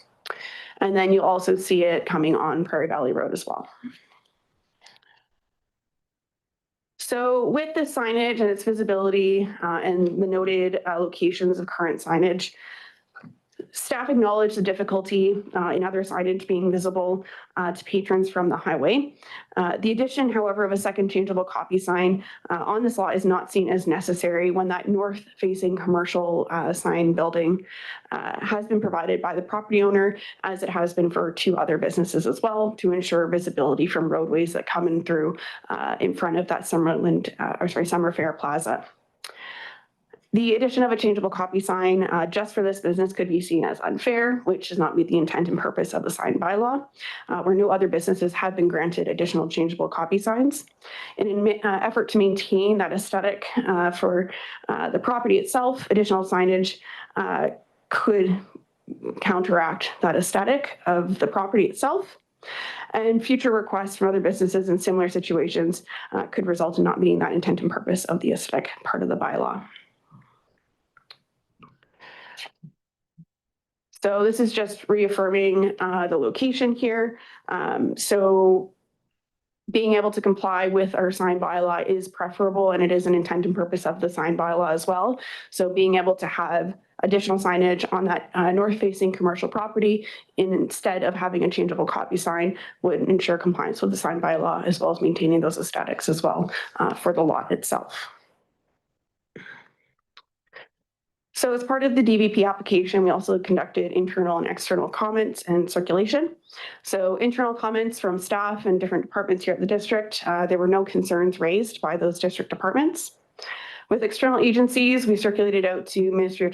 And then you'll also see it coming on Prairie Valley Road as well. So with the signage and its visibility and the noted locations of current signage, staff Staff acknowledged the difficulty in other signage being visible to patrons from the highway. The addition, however, of a second changeable copy sign on this lot is not seen as necessary when that north-facing commercial sign building has been provided by the property owner, as it has been for 2 other businesses as well, to ensure visibility from roadways that come in through in front of that Summer Fair Plaza. The addition of a changeable copy sign just for this business could be seen as unfair, which does not meet the intent and purpose of the sign bylaw, where no other businesses have been granted additional changeable copy signs. In an effort to maintain that aesthetic for the property itself, additional signage could counteract that aesthetic of the property itself. And future requests from other businesses in similar situations could result in not meeting that intent and purpose of the aesthetic part of the bylaw. So this is just reaffirming the location here. So being able to comply with our sign bylaw is preferable, and it is an intent and purpose of the sign bylaw as well. So being able to have additional signage on that north-facing commercial property instead of having a changeable copy sign would ensure compliance with the sign bylaw, as well as maintaining those aesthetics as well for the lot itself. So as part of the DVP application, we also conducted internal and external comments and circulation. So internal comments from staff and different departments here at the district, there were no concerns raised by those district departments. With external agencies, we circulated out to Ministry of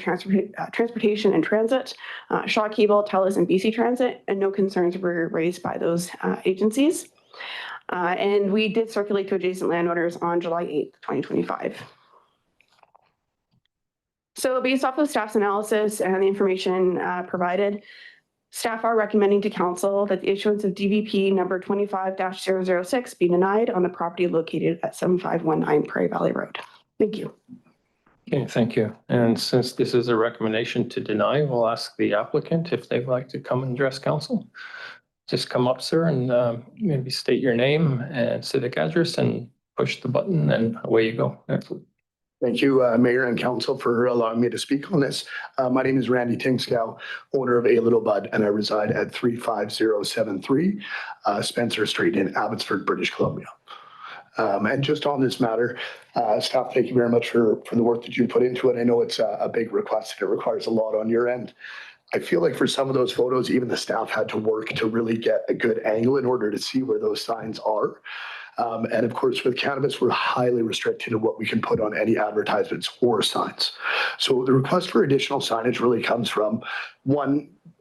Transportation and Transit, Shaw Cable, TELUS, and BC Transit, and no concerns were raised by those agencies. And we did circulate to adjacent landowners on July 8th, 2025. So based off of staff's analysis and the information provided, staff are recommending to council that the issuance of DVP number 25-006 be denied on the property located at 7519 Prairie Valley Road. Thank you. Okay, thank you. And since this is a recommendation to deny, we'll ask the applicant if they'd like to come and address council. Just come up, sir, and maybe state your name and civic address and push the button and away you go. Thank you, Mayor and Council, for allowing me to speak on this. My name is Randy Tingskow, owner of A Little Bud, and I reside at 35073 Spencer Street in Abbotsford, British Columbia. And just on this matter, staff, thank you very much for the work that you put into it. I know it's a big request and it requires a lot on your end. I feel like for some of those photos, even the staff had to work to really get a good angle in order to see where those signs are. And of course, with cannabis, we're highly restricted in what we can put on any advertisements or signs. So the request for additional signage really comes from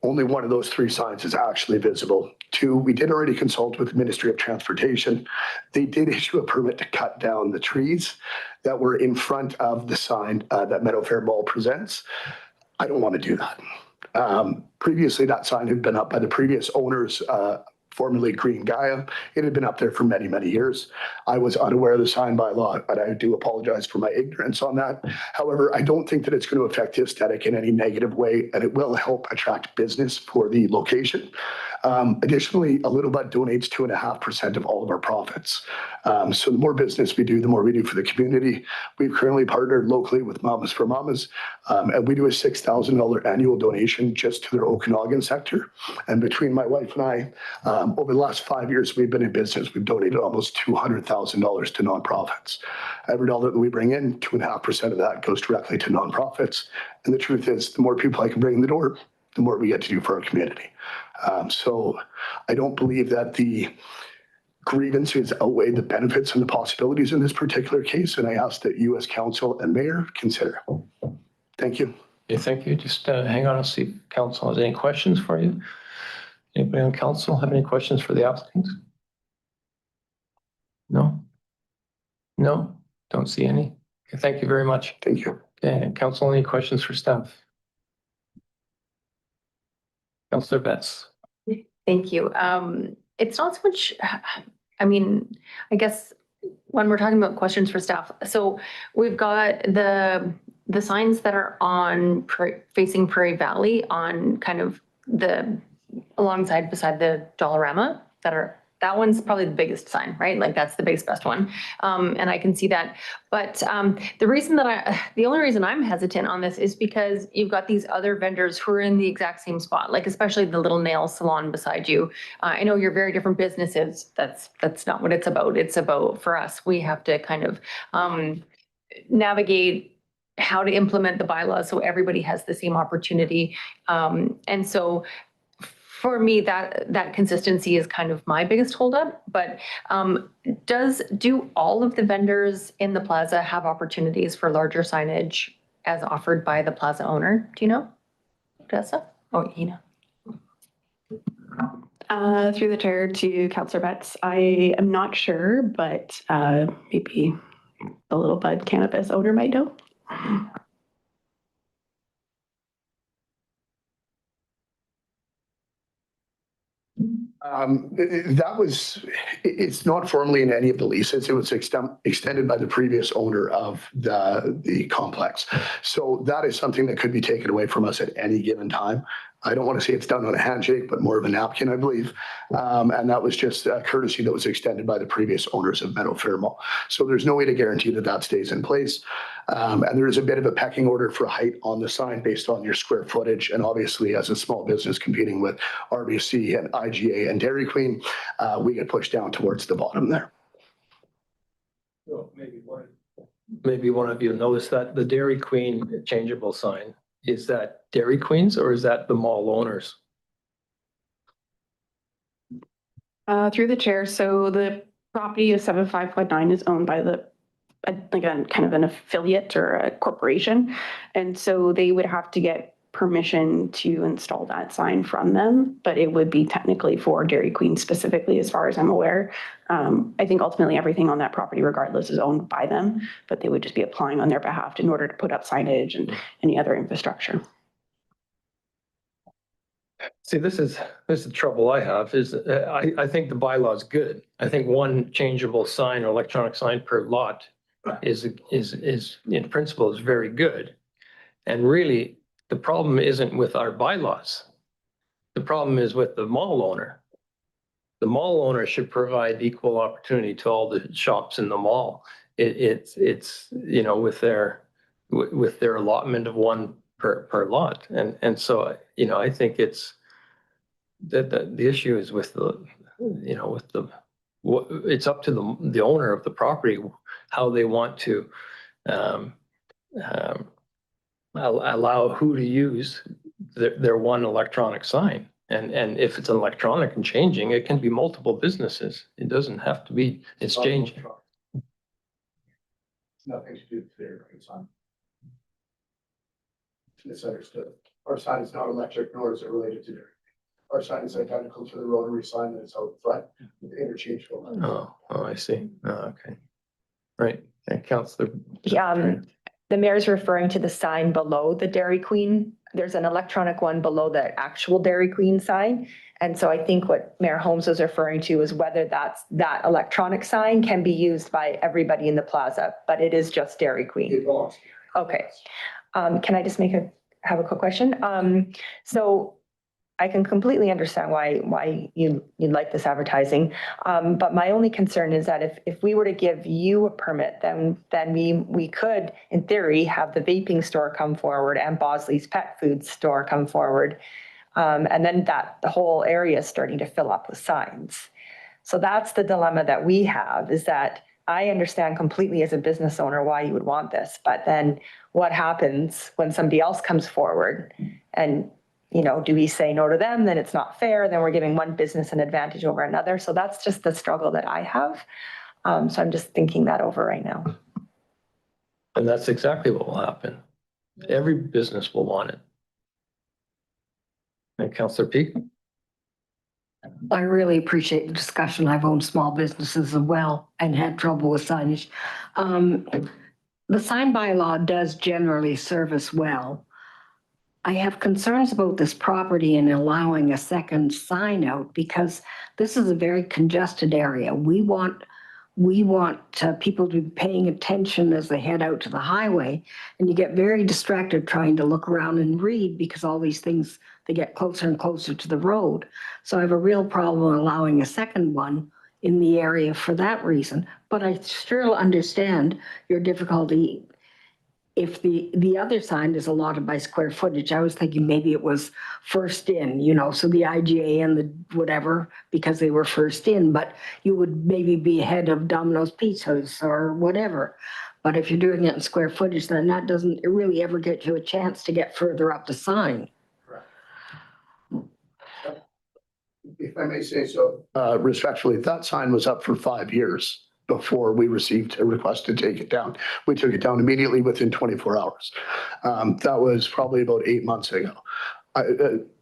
only one of those 3 signs is actually visible. 2, we did already consult with the Ministry of Transportation. They did issue a permit to cut down the trees that were in front of the sign that Meadow Fair Mall presents. I don't want to do that. Previously, that sign had been up by the previous owners, formerly Green Gaia. It had been up there for many, many years. I was unaware of the sign by law, but I do apologize for my ignorance on that. However, I don't think that it's going to affect the aesthetic in any negative way, and it will help attract business for the location. Additionally, A Little Bud donates 2.5% of all of our profits. So the more business we do, the more we do for the community. We've currently partnered locally with Mamas for Mamas, and we do a $6,000 annual donation just to their Okanagan sector. And between my wife and I, over the last 5 years we've been in business, we've donated almost $200,000 to nonprofits. Every dollar that we bring in, 2.5% of that goes directly to nonprofits. And the truth is, the more people I can bring in the door, the more we get to do for our community. So I don't believe that the grievances outweigh the benefits and the possibilities in this particular case, and I ask that you as council and mayor consider. Thank you. Okay, thank you. Just hang on and see if council has any questions for you. Anybody on council have any questions for the applicant? No? No? Don't see any? Okay, thank you very much. Thank you. Okay, council, any questions for staff? Councillor Betts. Thank you. It's not so much, I mean, I guess when we're talking about questions for staff, so we've got the signs that are on facing Prairie Valley on kind of the alongside beside the Dollarama that are that one's probably the biggest sign, right? Like that's the biggest, best one. And I can see that. But the only reason I'm hesitant on this is because you've got these other vendors who are in the exact same spot, like especially the little nail salon beside you. I know you're very different businesses. That's not what it's about. It's about, for us, we have to kind of navigate how to implement the bylaws so everybody has the same opportunity. And so for me, that consistency is kind of my biggest holdup. But do all of the vendors in the plaza have opportunities for larger signage as offered by the plaza owner? Do you know, Odessa? Oh, Ina. Through the chair to Councillor Betts, I am not sure, but maybe the Little Bud cannabis owner might know. It's not formally in any of the leases. It was extended by the previous owner of the complex. So that is something that could be taken away from us at any given time. I don't want to say it's done on a handshake, but more of a napkin, I believe. And that was just a courtesy that was extended by the previous owners of Meadow Fair Mall. So there's no way to guarantee that that stays in place. And there is a bit of a pecking order for height on the sign based on your square footage. And obviously, as a small business competing with RBC and IGA and Dairy Queen, we get pushed down towards the bottom there. So maybe one of you noticed that the Dairy Queen changeable sign, is that Dairy Queen's or is that the mall owners? Through the chair, so the property of 75.9 is owned by again, kind of an affiliate or a corporation. And so they would have to get permission to install that sign from them, but it would be technically for Dairy Queen specifically, as far as I'm aware. I think ultimately everything on that property regardless is owned by them, but they would just be applying on their behalf in order to put up signage and any other infrastructure. See, this is the trouble I have is I think the bylaw is good. I think one changeable sign or electronic sign per lot is in principle is very good. And really, the problem isn't with our bylaws. The problem is with the mall owner. The mall owner should provide equal opportunity to all the shops in the mall. It's you know, with their allotment of one per lot. And so, you know, I think it's that the issue is with the, you know, it's up to the owner of the property how they want to allow who to use their one electronic sign. And if it's electronic and changing, it can be multiple businesses. It doesn't have to be, it's changing. Nothing to do with their sign. Misunderstood. Our sign is not electric, nor is it related to dairy. Our sign is identical to the rotary sign that is out front, interchangeable. Oh, I see. Oh, okay. Right. And Councillor. The mayor's referring to the sign below the Dairy Queen. There's an electronic one below the actual Dairy Queen sign. And so I think what Mayor Holmes was referring to is whether that electronic sign can be used by everybody in the plaza, but it is just Dairy Queen. Okay. Can I just have a quick question? So I can completely understand why you'd like this advertising. But my only concern is that if we were to give you a permit, then we could, in theory, have the vaping store come forward and Bosley's pet food store come forward. And then the whole area is starting to fill up with signs. So that's the dilemma that we have, is that I understand completely as a business owner why you would want this, but then what happens when somebody else comes forward and, you know, do we say no to them? Then it's not fair. Then we're giving one business an advantage over another. So that's just the struggle that I have. So I'm just thinking that over right now. And that's exactly what will happen. Every business will want it. And Councillor Peak? I really appreciate the discussion. I've owned small businesses as well and had trouble with signage. The sign bylaw does generally serve us well. I have concerns about this property and allowing a second sign out because this is a very congested area. We want people to be paying attention as they head out to the highway, and you get very distracted trying to look around and read because all these things they get closer and closer to the road. So I have a real problem allowing a second one in the area for that reason. But I still understand your difficulty if the other sign is allotted by square footage. I was thinking maybe it was first in, so the IGA and the whatever, because they were first in, but you would maybe be ahead of Domino's Pizzas or whatever. But if you're doing it in square footage, then that doesn't really ever get you a chance to get further up the sign. If I may say so, respectfully, that sign was up for 5 years before we received a request to take it down. We took it down immediately within 24 hours. That was probably about 8 months ago.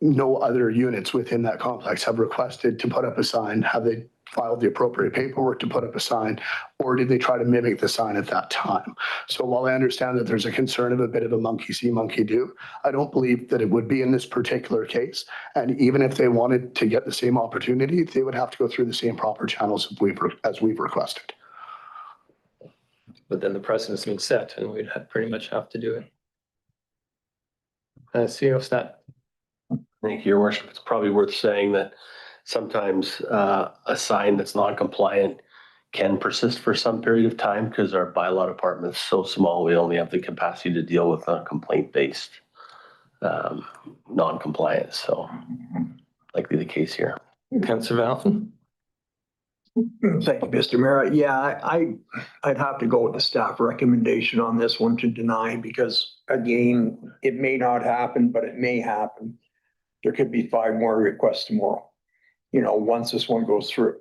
No other units within that complex have requested to put up a sign. Have they filed the appropriate paperwork to put up a sign, or did they try to mimic the sign at that time? So while I understand that there's a concern of a bit of a monkey see, monkey do, I don't believe that it would be in this particular case. And even if they wanted to get the same opportunity, they would have to go through the same proper channels as we've requested. But then the precedent's been set and we'd pretty much have to do it. CEO Stat. Thank you, Your Worship. It's probably worth saying that sometimes a sign that's non-compliant can persist for some period of time because our bylaw department is so small, we only have the capacity to deal with a complaint-based non-compliance. So likely the case here. Councillor Valentine. Thank you, Mr. Mayor. Yeah, I'd have to go with the staff recommendation on this one to deny because again, it may not happen, but it may happen. There could be 5 more requests tomorrow, once this one goes through.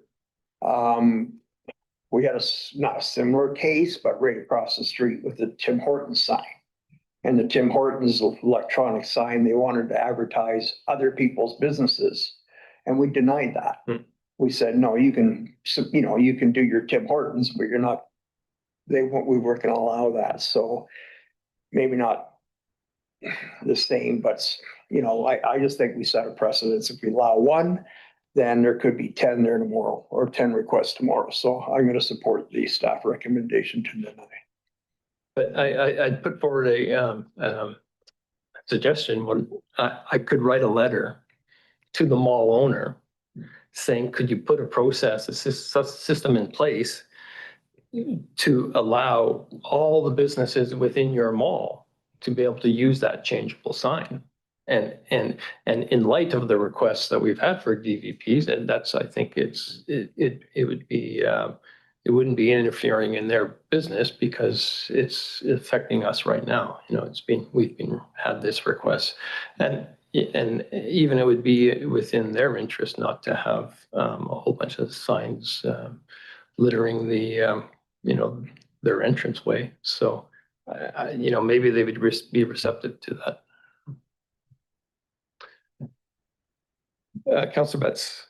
We had not a similar case, but right across the street with the Tim Hortons sign. And the Tim Hortons electronic sign, they wanted to advertise other people's businesses. And we denied that. We said, no, you can do your Tim Hortons, but we weren't going to allow that. So maybe not the same, but I just think we set a precedence. If we allow 1, then there could be 10 there tomorrow or 10 requests tomorrow. So I'm going to support the staff recommendation to deny. But I'd put forward a suggestion. I could write a letter to the mall owner saying, could you put a process, a system in place to allow all the businesses within your mall to be able to use that changeable sign? And in light of the requests that we've had for DVPs, and that's, I think it would be, it wouldn't be interfering in their business because it's affecting us right now. We've had this request, and even it would be within their interest not to have a whole bunch of signs littering the their entranceway. So maybe they would be receptive to that. Councillor Betts.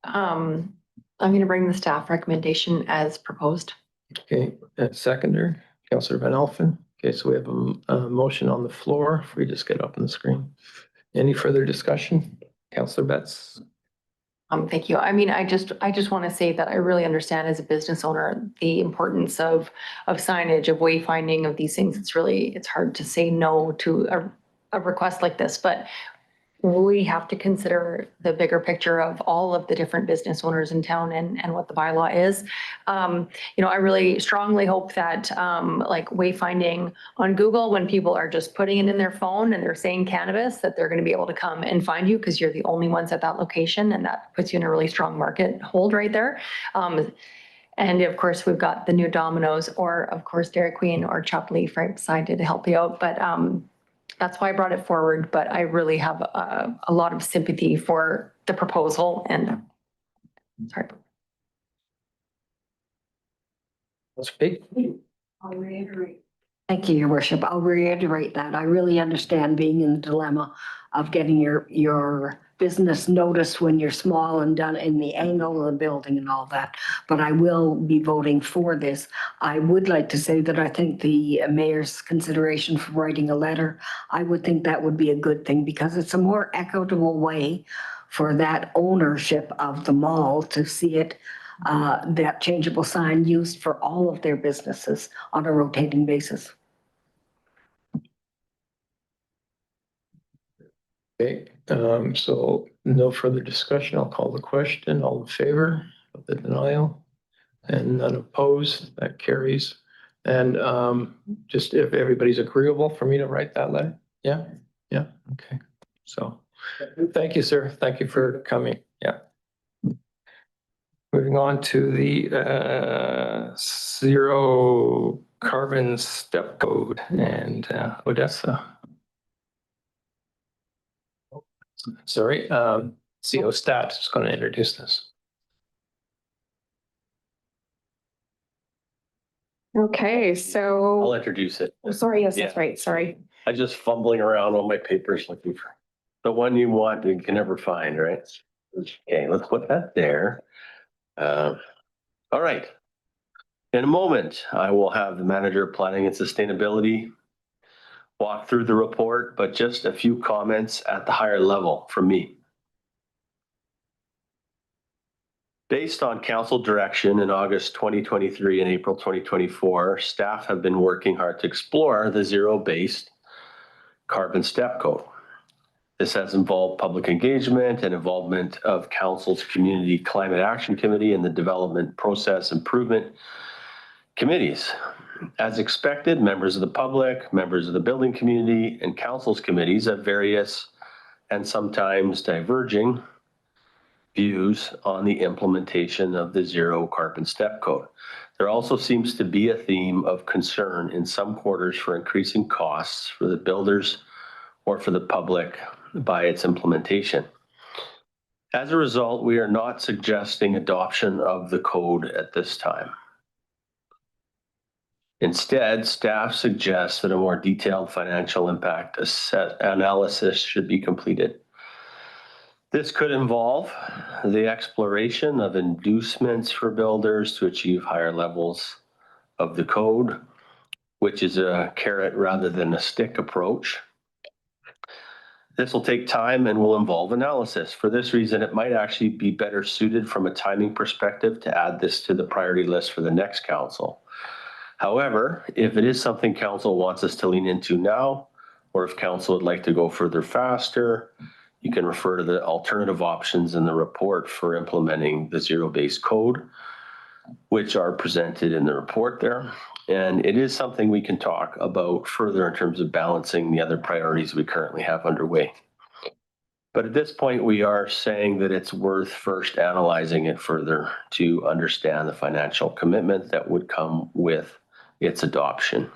I'm going to bring the staff recommendation as proposed. Okay, seconder, Councillor Van Alphen. Okay, so we have a motion on the floor. If we just get up on the screen. Any further discussion? Councillor Betts. Thank you. I just want to say that I really understand as a business owner the importance of signage, of wayfinding, of these things. It's hard to say no to a request like this, but we have to consider the bigger picture of all of the different business owners in town and what the bylaw is. I really strongly hope that like wayfinding on Google, when people are just putting it in their phone and they're saying cannabis, that they're going to be able to come and find you because you're the only ones at that location, and that puts you in a really strong market hold right there. And of course, we've got the new Domino's, or of course, Dairy Queen or Chopleaf right beside you to help you out. But that's why I brought it forward, but I really have a lot of sympathy for the proposal and sorry. That's big. I'll reiterate. Thank you, Your Worship. I'll reiterate that. I really understand being in the dilemma of getting your business noticed when you're small and done in the angle of the building and all that. But I will be voting for this. I would like to say that I think the mayor's consideration for writing a letter, I would think that would be a good thing because it's a more equitable way for that ownership of the mall to see it, that changeable sign used for all of their businesses on a rotating basis. Okay, so no further discussion. I'll call the question. All in favor of the denial? And none opposed, that carries. And just if everybody's agreeable for me to write that letter? Yeah, yeah, okay. So, thank you, sir. Thank you for coming. Yeah. Moving on to the zero carbon step code and Odessa. Sorry, CO Stat is going to introduce this. Okay, I'll so, introduce it. oh, sorry, yes, that's Yeah. right, sorry. I just fumbling around on my papers looking for the one you want, you can never find, right? Okay, let's put that there. All right. In a moment, I will have the manager of planning and sustainability walk through the report, but just a few comments at the higher level from me. Based on council direction in August 2023 and April 2024, staff have been working hard to explore the zero-based carbon step code. This has involved public engagement and involvement of council's Community Climate Action Committee and the Development Process Improvement Committees. As expected, members of the public, members of the building community, and council's committees have various and sometimes diverging views on the implementation of the zero carbon step code. There also seems to be a theme of concern in some quarters for increasing costs for the builders or for the public by its implementation. As a result, we are not suggesting adoption of the code at this time. Instead, staff suggests that a more detailed financial impact analysis should be completed. This could involve the exploration of inducements for builders to achieve higher levels of the code, which is a carrot rather than a stick approach. This will take time and will involve analysis. For this reason, it might actually be better suited from a timing perspective to add this to the priority list for the next council. However, if it is something council wants us to lean into now, or if council would like to go further faster, you can refer to the alternative options in the report for implementing the zero-based code, which are presented in the report there. And it is something we can talk about further in terms of balancing the other priorities we currently have underway. But at this point, we are saying that it's worth first analyzing it further to understand the financial commitment that would come with its adoption.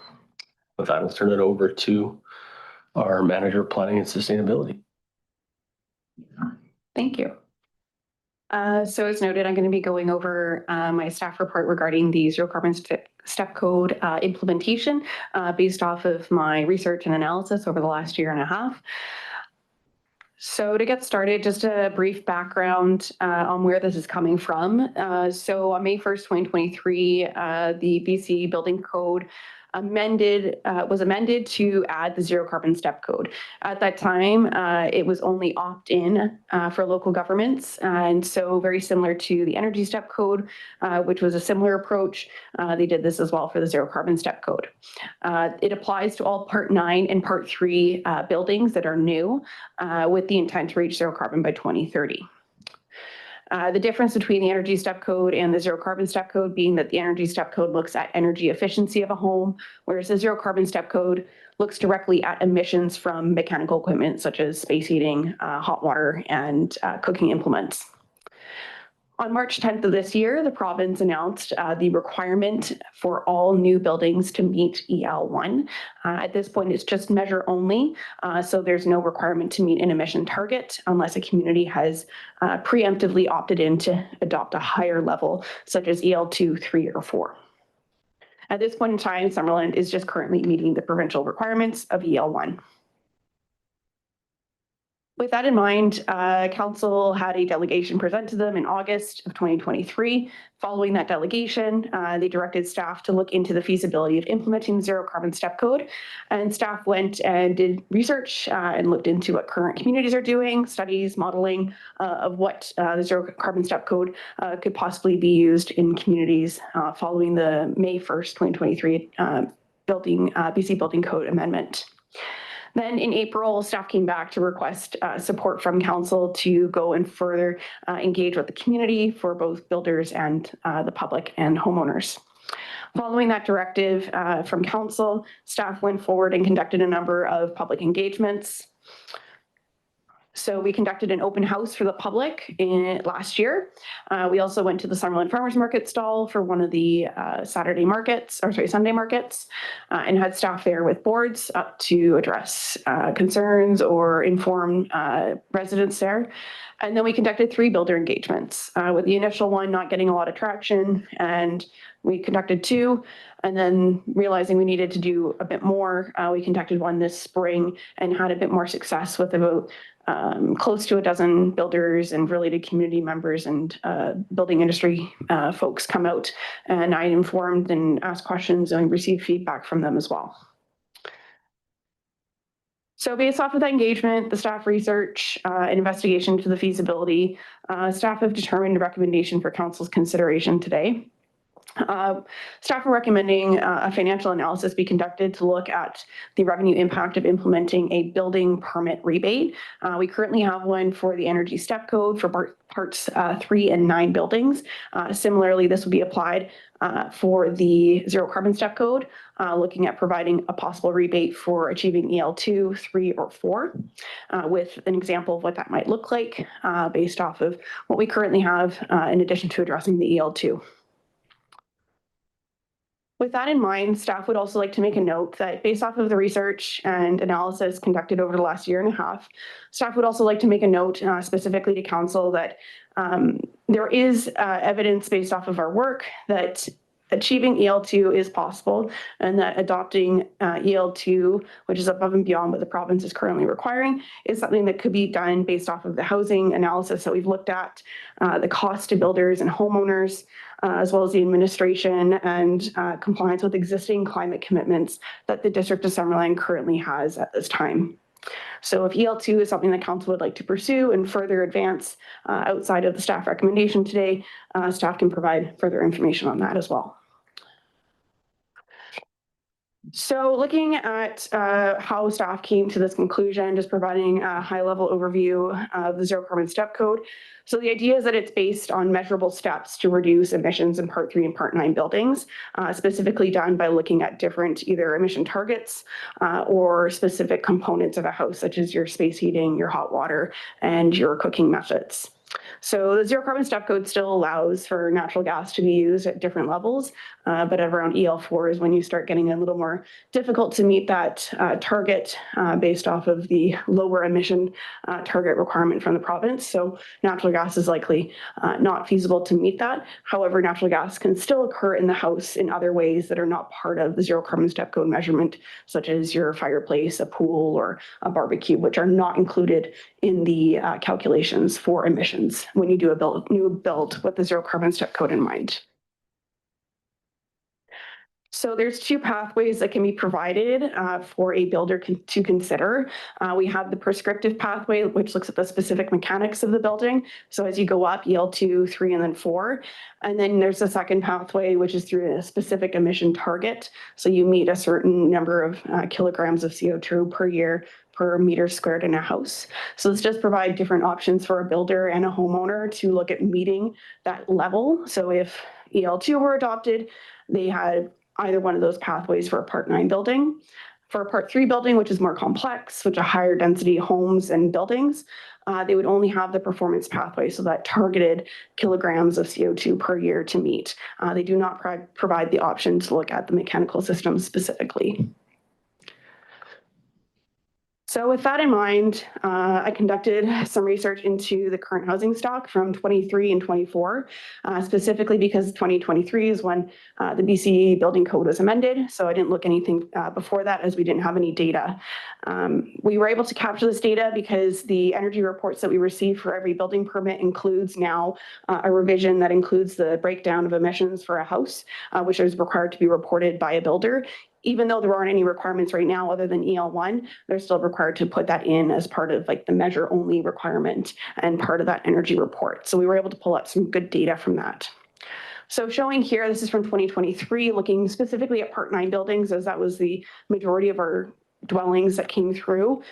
With that, I'll turn it over to our Manager of Planning and Sustainability. Thank you. So as noted, I'm going to be going over my staff report regarding the zero carbon step code implementation based off of my research and analysis over the last year and a half. So to get started, just a brief background on where this is coming from. So on May 1st, 2023, the BC Building Code was amended to add the zero carbon step code. At that time, it was only opt-in for local governments. And so very similar to the energy step code, which was a similar approach, they did this as well for the zero carbon step code. It applies to all Part 9 and Part 3 buildings that are new with the intent to reach zero carbon by 2030. The difference between the energy step code and the zero carbon step code being that the energy step code looks at energy efficiency of a home, whereas the zero carbon step code looks directly at emissions from mechanical equipment such as space heating, hot water, and cooking implements. On March 10th of this year, the province announced the requirement for all new buildings to meet EL1. At this point, it's just measure only, so there's no requirement to meet an emission target unless a community has preemptively opted in to adopt a higher level, such as EL2, 3, or 4. At this point in time, Summerland is just currently meeting the provincial requirements of EL1. With that in mind, Council had a delegation present to them in August of 2023. Following that delegation, they directed staff to look into the feasibility of implementing the zero carbon step code. And staff went and did research and looked into what current communities are doing, studies, modeling of what the zero carbon step code could possibly be used in communities following the May 1st, 2023 BC Building Code amendment. Then in April, staff came back to request support from council to go and further engage with the community for both builders and the public and homeowners. Following that directive from council, staff went forward and conducted a number of public engagements. So we conducted an open house for the public last year. We also went to the Summerland Farmers Market stall for one of the Sunday markets, and had staff there with boards up to address concerns or inform residents there. And then we conducted 3 builder engagements, with the initial one not getting a lot of traction, and we conducted 2, and then realizing we needed to do a bit more, we conducted one this spring and had a bit more success with about close to a dozen builders and related community members and building industry folks come out, and I informed and asked questions and received feedback from them as well. So based off of that engagement, the staff research and investigation to the feasibility, staff have determined a recommendation for council's consideration today. Staff are recommending a financial analysis be conducted to look at the revenue impact of implementing a building permit rebate. We currently have one for the energy step code for parts 3 and 9 buildings. Similarly, this would be applied for the zero carbon step code, looking at providing a possible rebate for achieving EL2, 3, or 4, with an example of what that might look like based off of what we currently have in addition to addressing the EL2. With that in mind, staff would also like to make a note that based off of the research and analysis conducted over the last year and a half, staff would also like to make a note specifically to council that there is evidence based off of our work that achieving EL2 is possible, and that adopting EL2, which is above and beyond what the province is currently requiring, is something that could be done based off of the housing analysis that we've looked at, the cost to builders and homeowners, as well as the administration and compliance with existing climate commitments that the District of Summerland currently has at this time. So if EL2 is something that council would like to pursue and further advance outside of the staff recommendation today, staff can provide further information on that as well. So looking at how staff came to this conclusion, just providing a high-level overview of the zero carbon step code. So the idea is that it's based on measurable steps to reduce emissions in Part 3 and Part 9 buildings, specifically done by looking at different either emission targets or specific components of a house, such as your space heating, your hot water, and your cooking methods. So the zero carbon step code still allows for natural gas to be used at different levels, but at around EL4 is when you start getting a little more difficult to meet that target based off of the lower emission target requirement from the province. So natural gas is likely not feasible to meet that. However, natural gas can still occur in the house in other ways that are not part of the zero carbon step code measurement, such as your fireplace, a pool, or a barbecue, which are not included in the calculations for emissions when you do a new build with the zero carbon step code in mind. So there's 2 pathways that can be provided for a builder to consider. We have the prescriptive pathway, which looks at the specific mechanics of the building. So as you go up, EL2, 3, and then 4. And then there's a second pathway, which is through a specific emission target. So you meet a certain number of kilograms of CO2 per year per meter squared in a house. So this does provide different options for a builder and a homeowner to look at meeting that level. So if EL2 were adopted, they had either one of those pathways for a Part 9 building. For a Part 3 building, which is more complex, which are higher density homes and buildings, they would only have the performance pathway, so that targeted kilograms of CO2 per year to meet. They do not provide the option to look at the mechanical systems specifically. So with that in mind, I conducted some research into the current housing stock from 23 and 24, specifically because 2023 is when the BC building code was amended. So I didn't look anything before that, as we didn't have any data. We were able to capture this data because the energy reports that we receive for every building permit includes now a revision that includes the breakdown of emissions for a house, which is required to be reported by a builder. Even though there aren't any requirements right now other than EL1, they're still required to put that in as part of like the measure only requirement and part of that energy report. So we were able to pull up some good data from that. So showing here, this is from 2023, looking specifically at Part 9 buildings, as that was the majority of our dwellings that came through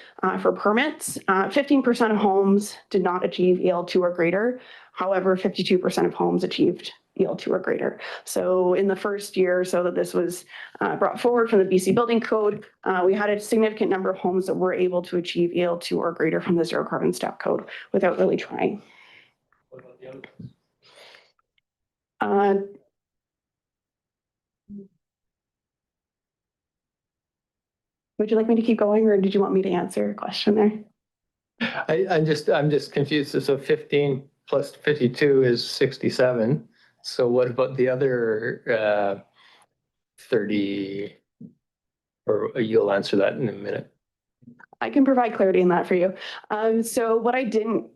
for permits. 15% of homes did not achieve EL2 or greater. However, 52% of homes achieved EL2 or greater. So in the first year or so that this was brought forward from the BC Building Code, we had a significant number of homes that were able to achieve EL2 or greater from the zero carbon step code without really trying. What about the other ones? Would you like me to keep going, or did you want me to answer a question there? I'm just confused. So 15 plus 52 is 67. So what about the other 30? Or you'll answer that in a minute. I can provide clarity in that for you. So what I didn't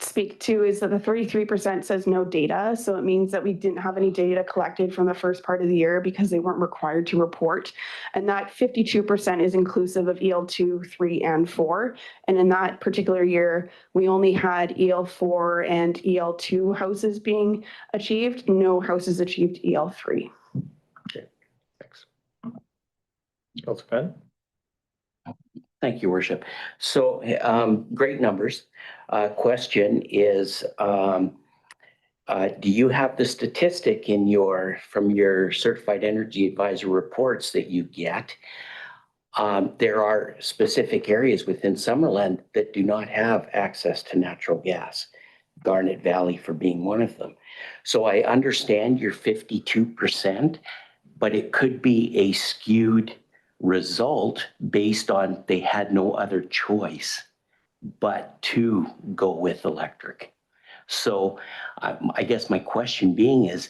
speak to is that the 33% says no data. So it means that we didn't have any data collected from the first part of the year because they weren't required to report. And that 52% is inclusive of EL2, 3, and 4. And in that particular year, we only had EL4 and EL2 houses being achieved. No houses achieved EL3. Okay, thanks. Councilor Patton? Thank you, Worship. So great numbers. Question is, do you have the statistic from your certified energy advisor reports that you get? There are specific areas within Summerland that do not have access to natural gas, Garnet Valley for being one of them. So I understand your 52%, but it could be a skewed result based on they had no other choice but to go with electric. So I guess my question being is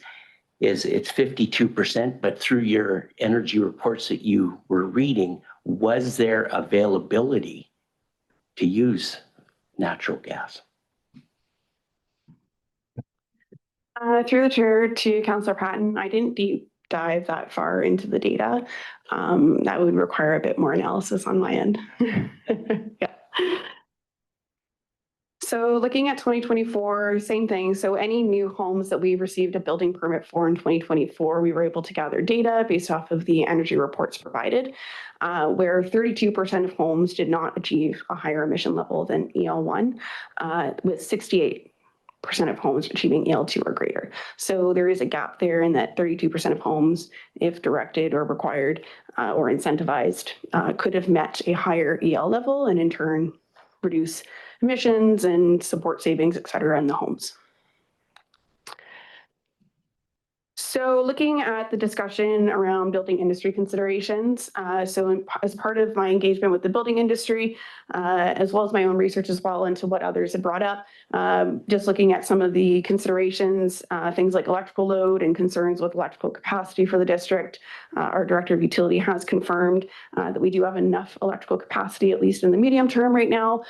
it's 52%, but through your energy reports that you were reading, was there availability to use natural gas? Through the chair to Councillor Patton, I didn't deep dive that far into the data. That would require a bit more analysis on my end. Yeah. So looking at 2024, same thing. So any new homes that we received a building permit for in 2024, we were able to gather data based off of the energy reports provided, where 32% of homes did not achieve a higher emission level than EL1, with 68% of homes achieving EL2 or greater. So there is a gap there in that 32% of homes, if directed or required or incentivized, could have met a higher EL level and in turn reduce emissions and support savings, et cetera, in the homes. So looking at the discussion around building industry considerations, as part of my engagement with the building industry, as well as my own research as well into what others had brought up, just looking at some of the considerations, things like electrical load and concerns with electrical capacity for the district. Our Director of Utility has confirmed that we do have enough electrical capacity, at least in the medium term right now,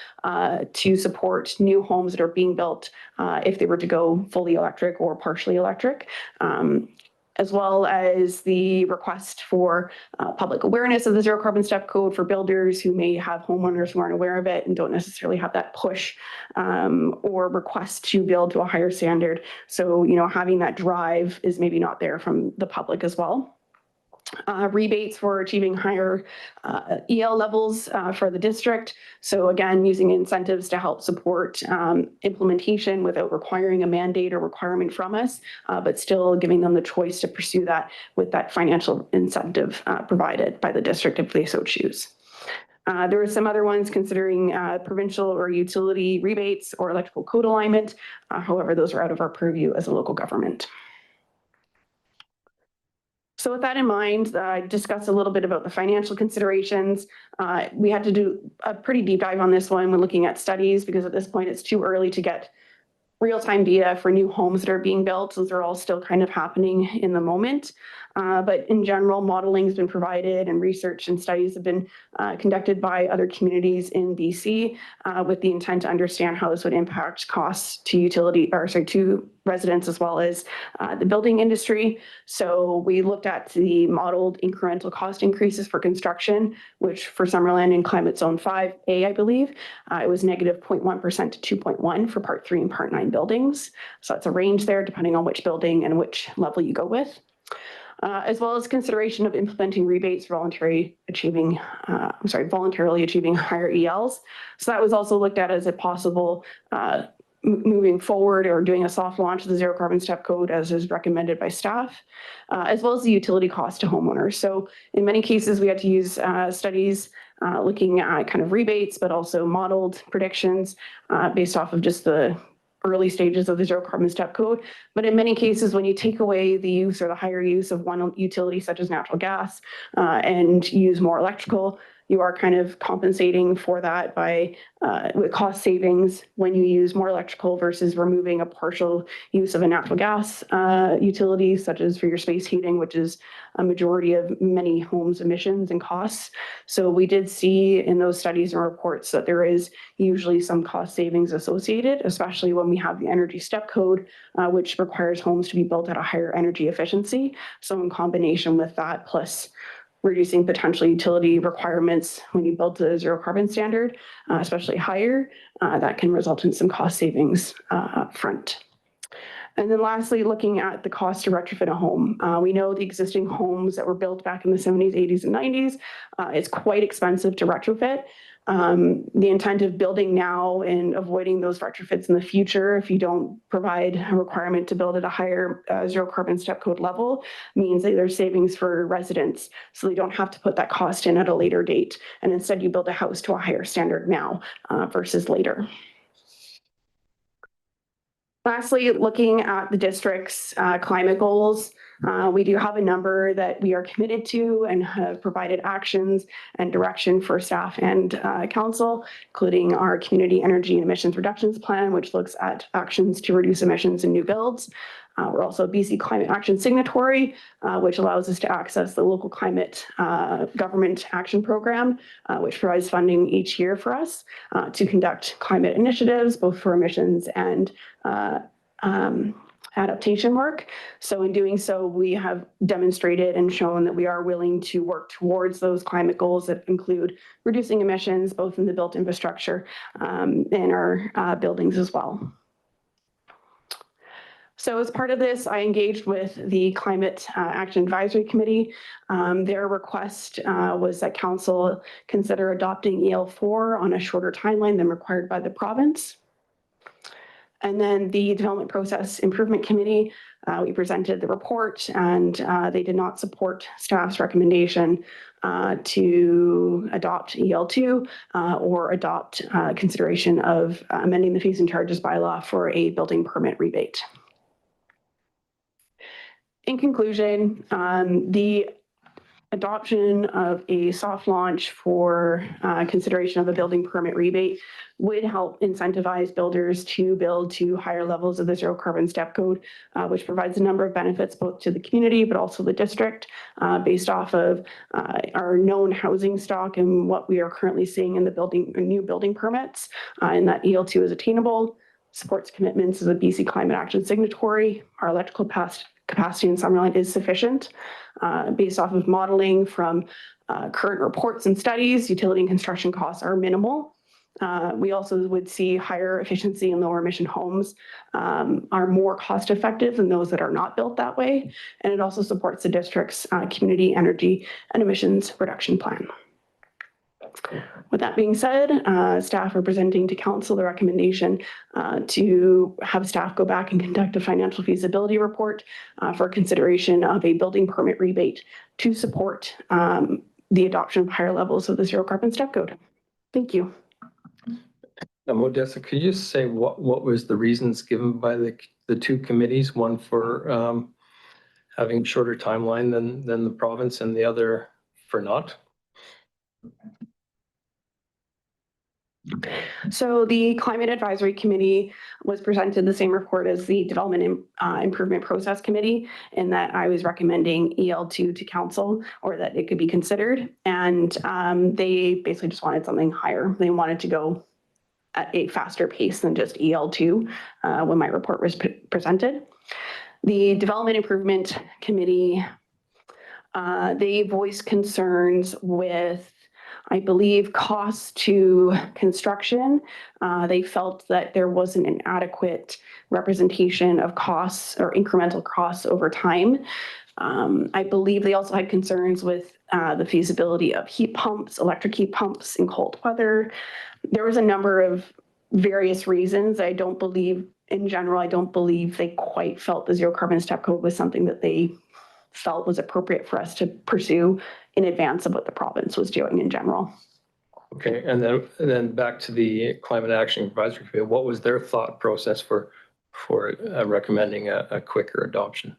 to support new homes that are being built if they were to go fully electric or partially electric. As well as the request for public awareness of the zero carbon step code for builders who may have homeowners who aren't aware of it and don't necessarily have that push or request to build to a higher standard. So, having that drive is maybe not there from the public as well. Rebates for achieving higher EL levels for the district. So again, using incentives to help support implementation without requiring a mandate or requirement from us, but still giving them the choice to pursue that with that financial incentive provided by the district if they so choose. There were some other ones considering provincial or utility rebates or electrical code alignment. However, those are out of our purview as a local government. So with that in mind, I discussed a little bit about the financial considerations. We had to do a pretty deep dive on this one when looking at studies, because at this point it's too early to get real-time data for new homes that are being built. Those are all still kind of happening in the moment. But in general, modeling has been provided and research and studies have been conducted by other communities in BC with the intent to understand how this would impact costs to to residents as well as the building industry. So we looked at the modeled incremental cost increases for construction, which for Summerland in Climate Zone 5A, I believe, it was negative 0.1% to 2.1 for Part 3 and Part 9 buildings. So it's a range there depending on which building and which level you go with. as well as consideration of implementing rebates voluntarily achieving higher ELs. So that was also looked at as a possible moving forward or doing a soft launch of the zero carbon step code as is recommended by staff, as well as the utility cost to homeowners. So in many cases, we had to use studies looking at kind of rebates, but also modeled predictions based off of just the early stages of the zero carbon step code. But in many cases, when you take away the use or the higher use of one utility such as natural gas and use more electrical, you are kind of compensating for that by with cost savings when you use more electrical versus removing a partial use of a natural gas utility, such as for your space heating, which is a majority of many homes' emissions and costs. So we did see in those studies and reports that there is usually some cost savings associated, especially when we have the energy step code, which requires homes to be built at a higher energy efficiency. So in combination with that, plus reducing potential utility requirements when you build the zero carbon standard, especially higher, that can result in some cost savings up front. And then lastly, looking at the cost to retrofit a home. We know the existing homes that were built back in the 70s, 80s, and 90s, it's quite expensive to retrofit. The intent of building now and avoiding those retrofits in the future, if you don't provide a requirement to build at a higher zero carbon step code level, means that there's savings for residents. So they don't have to put that cost in at a later date. And instead you build a house to a higher standard now versus later. Lastly, looking at the district's climate goals, we do have a number that we are committed to and have provided actions and direction for staff and council, including our community energy and emissions reductions plan, which looks at actions to reduce emissions in new builds. We're also a BC Climate Action Signatory, which allows us to access the local climate government action program, which provides funding each year for us to conduct climate initiatives, both for emissions and adaptation work. So in doing so, we have demonstrated and shown that we are willing to work towards those climate goals that include reducing emissions, both in the built infrastructure and our buildings as well. So as part of this, I engaged with the Climate Action Advisory Committee. Their request was that council consider adopting EL4 on a shorter timeline than required by the province. And then the Development Process Improvement Committee, we presented the report and they did not support staff's recommendation to adopt EL2 or adopt consideration of amending the fees and charges bylaw for a building permit rebate. In conclusion, the adoption of a soft launch for consideration of a building permit rebate would help incentivize builders to build to higher levels of the zero carbon step code, which provides a number of benefits both to the community but also the district based off of our known housing stock and what we are currently seeing in the new building permits, and that EL2 is attainable, supports commitments as a BC Climate Action Signatory. Our electrical capacity in Summerland is sufficient. Based off of modeling from current reports and studies, utility and construction costs are minimal. We also would see higher efficiency and lower emission homes are more cost effective than those that are not built that way. And it also supports the district's community energy and emissions reduction plan. With that being said, staff are presenting to council the recommendation to have staff go back and conduct a financial feasibility report for consideration of a building permit rebate to support the adoption of higher levels of the zero carbon step code. Thank you. Now, Modesta, could you just say what was the reasons given by the two committees, one for having shorter timeline than the province and the other for not? So the Climate Advisory Committee was presented the same report as the Development Improvement Process Committee, in that I was recommending EL2 to council, or that it could be considered. And they basically just wanted something higher. They wanted to go at a faster pace than just EL2 when my report was presented. The Development Improvement Committee, they voiced concerns with, I believe, costs to construction. They felt that there wasn't an adequate representation of costs or incremental costs over time. I believe they also had concerns with the feasibility of heat pumps, electric heat pumps in cold weather. There was a number of various reasons. I don't believe, in general, I don't believe they quite felt the zero carbon step code was something that they felt was appropriate for us to pursue in advance of what the province was doing in general. Okay, and then back to the Climate Action Advisory Committee, what was their thought process for recommending a quicker adoption?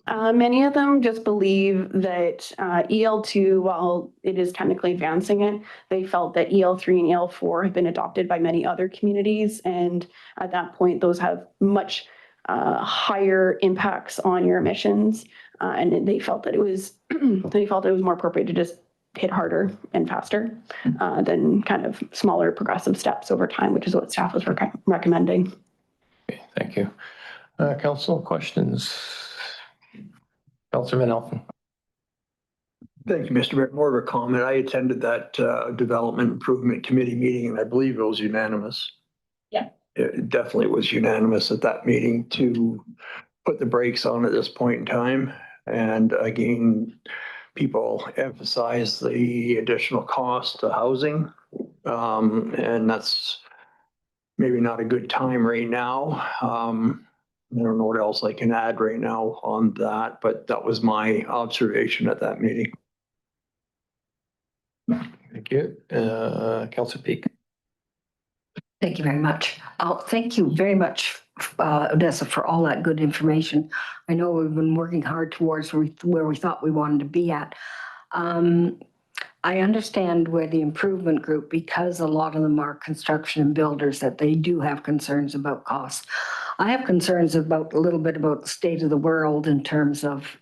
Many of them just believe that EL2, while it is technically advancing it, they felt that EL3 and EL4 have been adopted by many other communities. And at that point, those have much higher impacts on your emissions. And they felt that it was more appropriate to just hit harder and faster than kind of smaller progressive steps over time, which is what staff was recommending. Okay, thank you. Council questions? Councilor Van Elfen. Thank you, Mr. Mayor. More of a comment. I attended that Development Improvement Committee meeting, and I believe it was unanimous. Yeah. It definitely was unanimous at that meeting to put the brakes on at this point in time. And again, people emphasize the additional cost to housing. And that's maybe not a good time right now. I don't know what else I can add right now on that, but that was my observation at that meeting. Thank you. Councilor Peak. Thank you very much. Thank you very much, Odessa, for all that good information. I know we've been working hard towards where we thought we wanted to be at. I understand where the improvement group, because a lot of them are construction and builders, that they do have concerns about costs. I have concerns about a little bit about the state of the world in terms of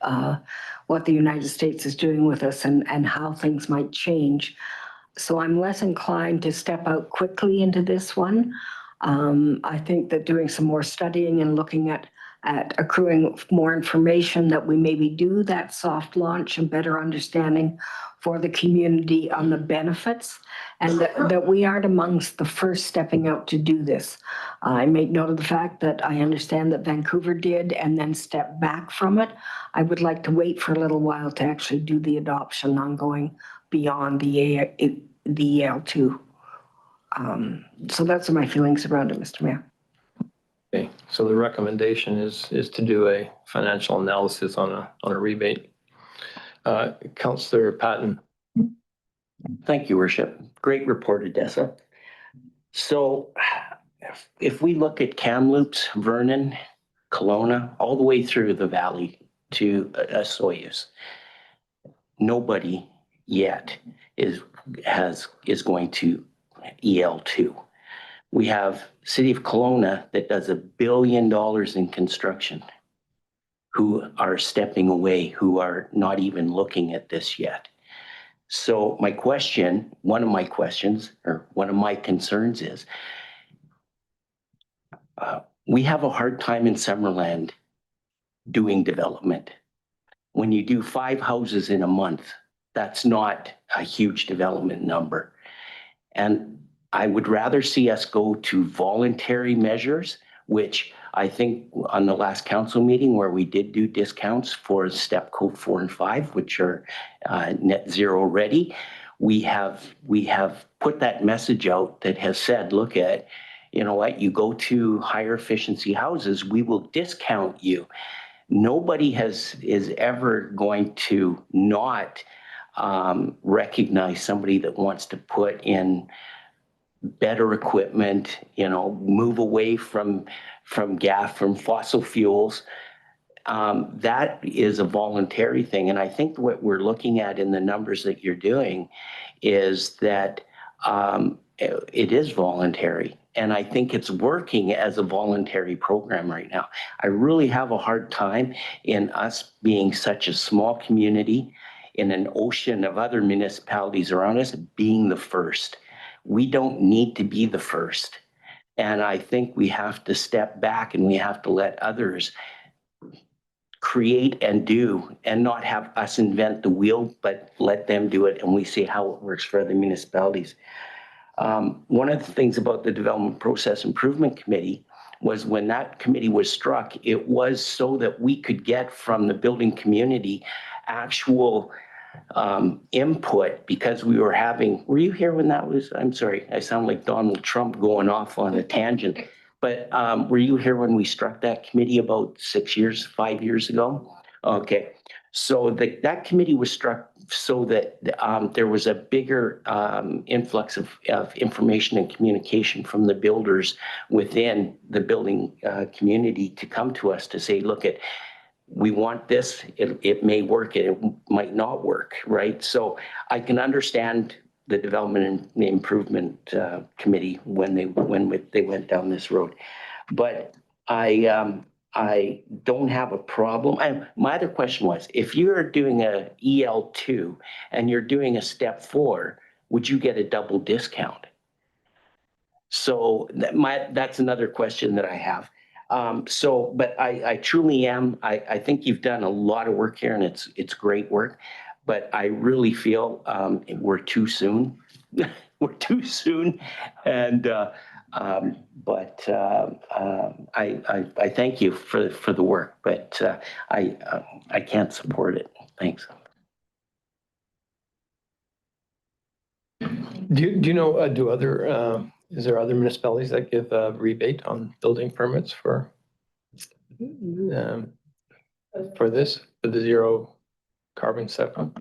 what the United States is doing with us and how things might change. So I'm less inclined to step out quickly into this one. I think that doing some more studying and looking at accruing more information, that we maybe do that soft launch and better understanding for the community on the benefits, and that we aren't amongst the first stepping out to do this. I make note of the fact that I understand that Vancouver did and then stepped back from it. I would like to wait for a little while to actually do the adoption on going beyond the EL2. So that's my feelings around it, Mr. Mayor. Okay, so the recommendation is to do a financial analysis on a rebate. Councillor Patton. Thank you, Worship. Great report, Odessa. So if we look at Kamloops, Vernon, Kelowna, all the way through the valley to Soyuz, nobody yet is going to EL2. We have City of Kelowna that does $1 billion in construction, who are stepping away, who are not even looking at this yet. So my question, one of my concerns is, we have a hard time in Summerland doing development. When you do 5 houses in a month, that's not a huge development number. And I would rather see us go to voluntary measures, which I think on the last council meeting where we did do discounts for step code 4 and 5, which are net zero ready, we have put that message out that has said, look at, you know what, you go to higher efficiency houses, we will discount you. Nobody is ever going to not recognize somebody that wants to put in better equipment, move away from fossil fuels. That is a voluntary thing. And I think what we're looking at in the numbers that you're doing is that it is voluntary. And I think it's working as a voluntary program right now. I really have a hard time in us being such a small community in an ocean of other municipalities around us being the first. We don't need to be the first. And I think we have to step back and we have to let others create and do, and not have us invent the wheel, but let them do it and we see how it works for other municipalities. One of the things about the Development Process Improvement Committee, was when that committee was struck, it was so that we could get from the building community actual input, because we were you here when that was? I'm sorry, I sound like Donald Trump going off on a tangent. But were you here when we struck that committee about 5 years ago? Okay, so that committee was struck so that there was a bigger influx of information and communication from the builders within the building community to come to us to say, look, we want this, it may work, it might not work, right? So I can understand the Development and the Improvement Committee when they went down this road. But I don't have a problem. And my other question was, if you're doing a EL2 and you're doing a step 4, would you get a double discount? So that's another question that I have. But I truly am, I think you've done a lot of work here, and it's great work, but I really feel we're too soon. We're too soon. And I thank you for the work, but I can't support it. Thanks. Do you know, is there other municipalities that give a rebate on building permits for the zero carbon setup?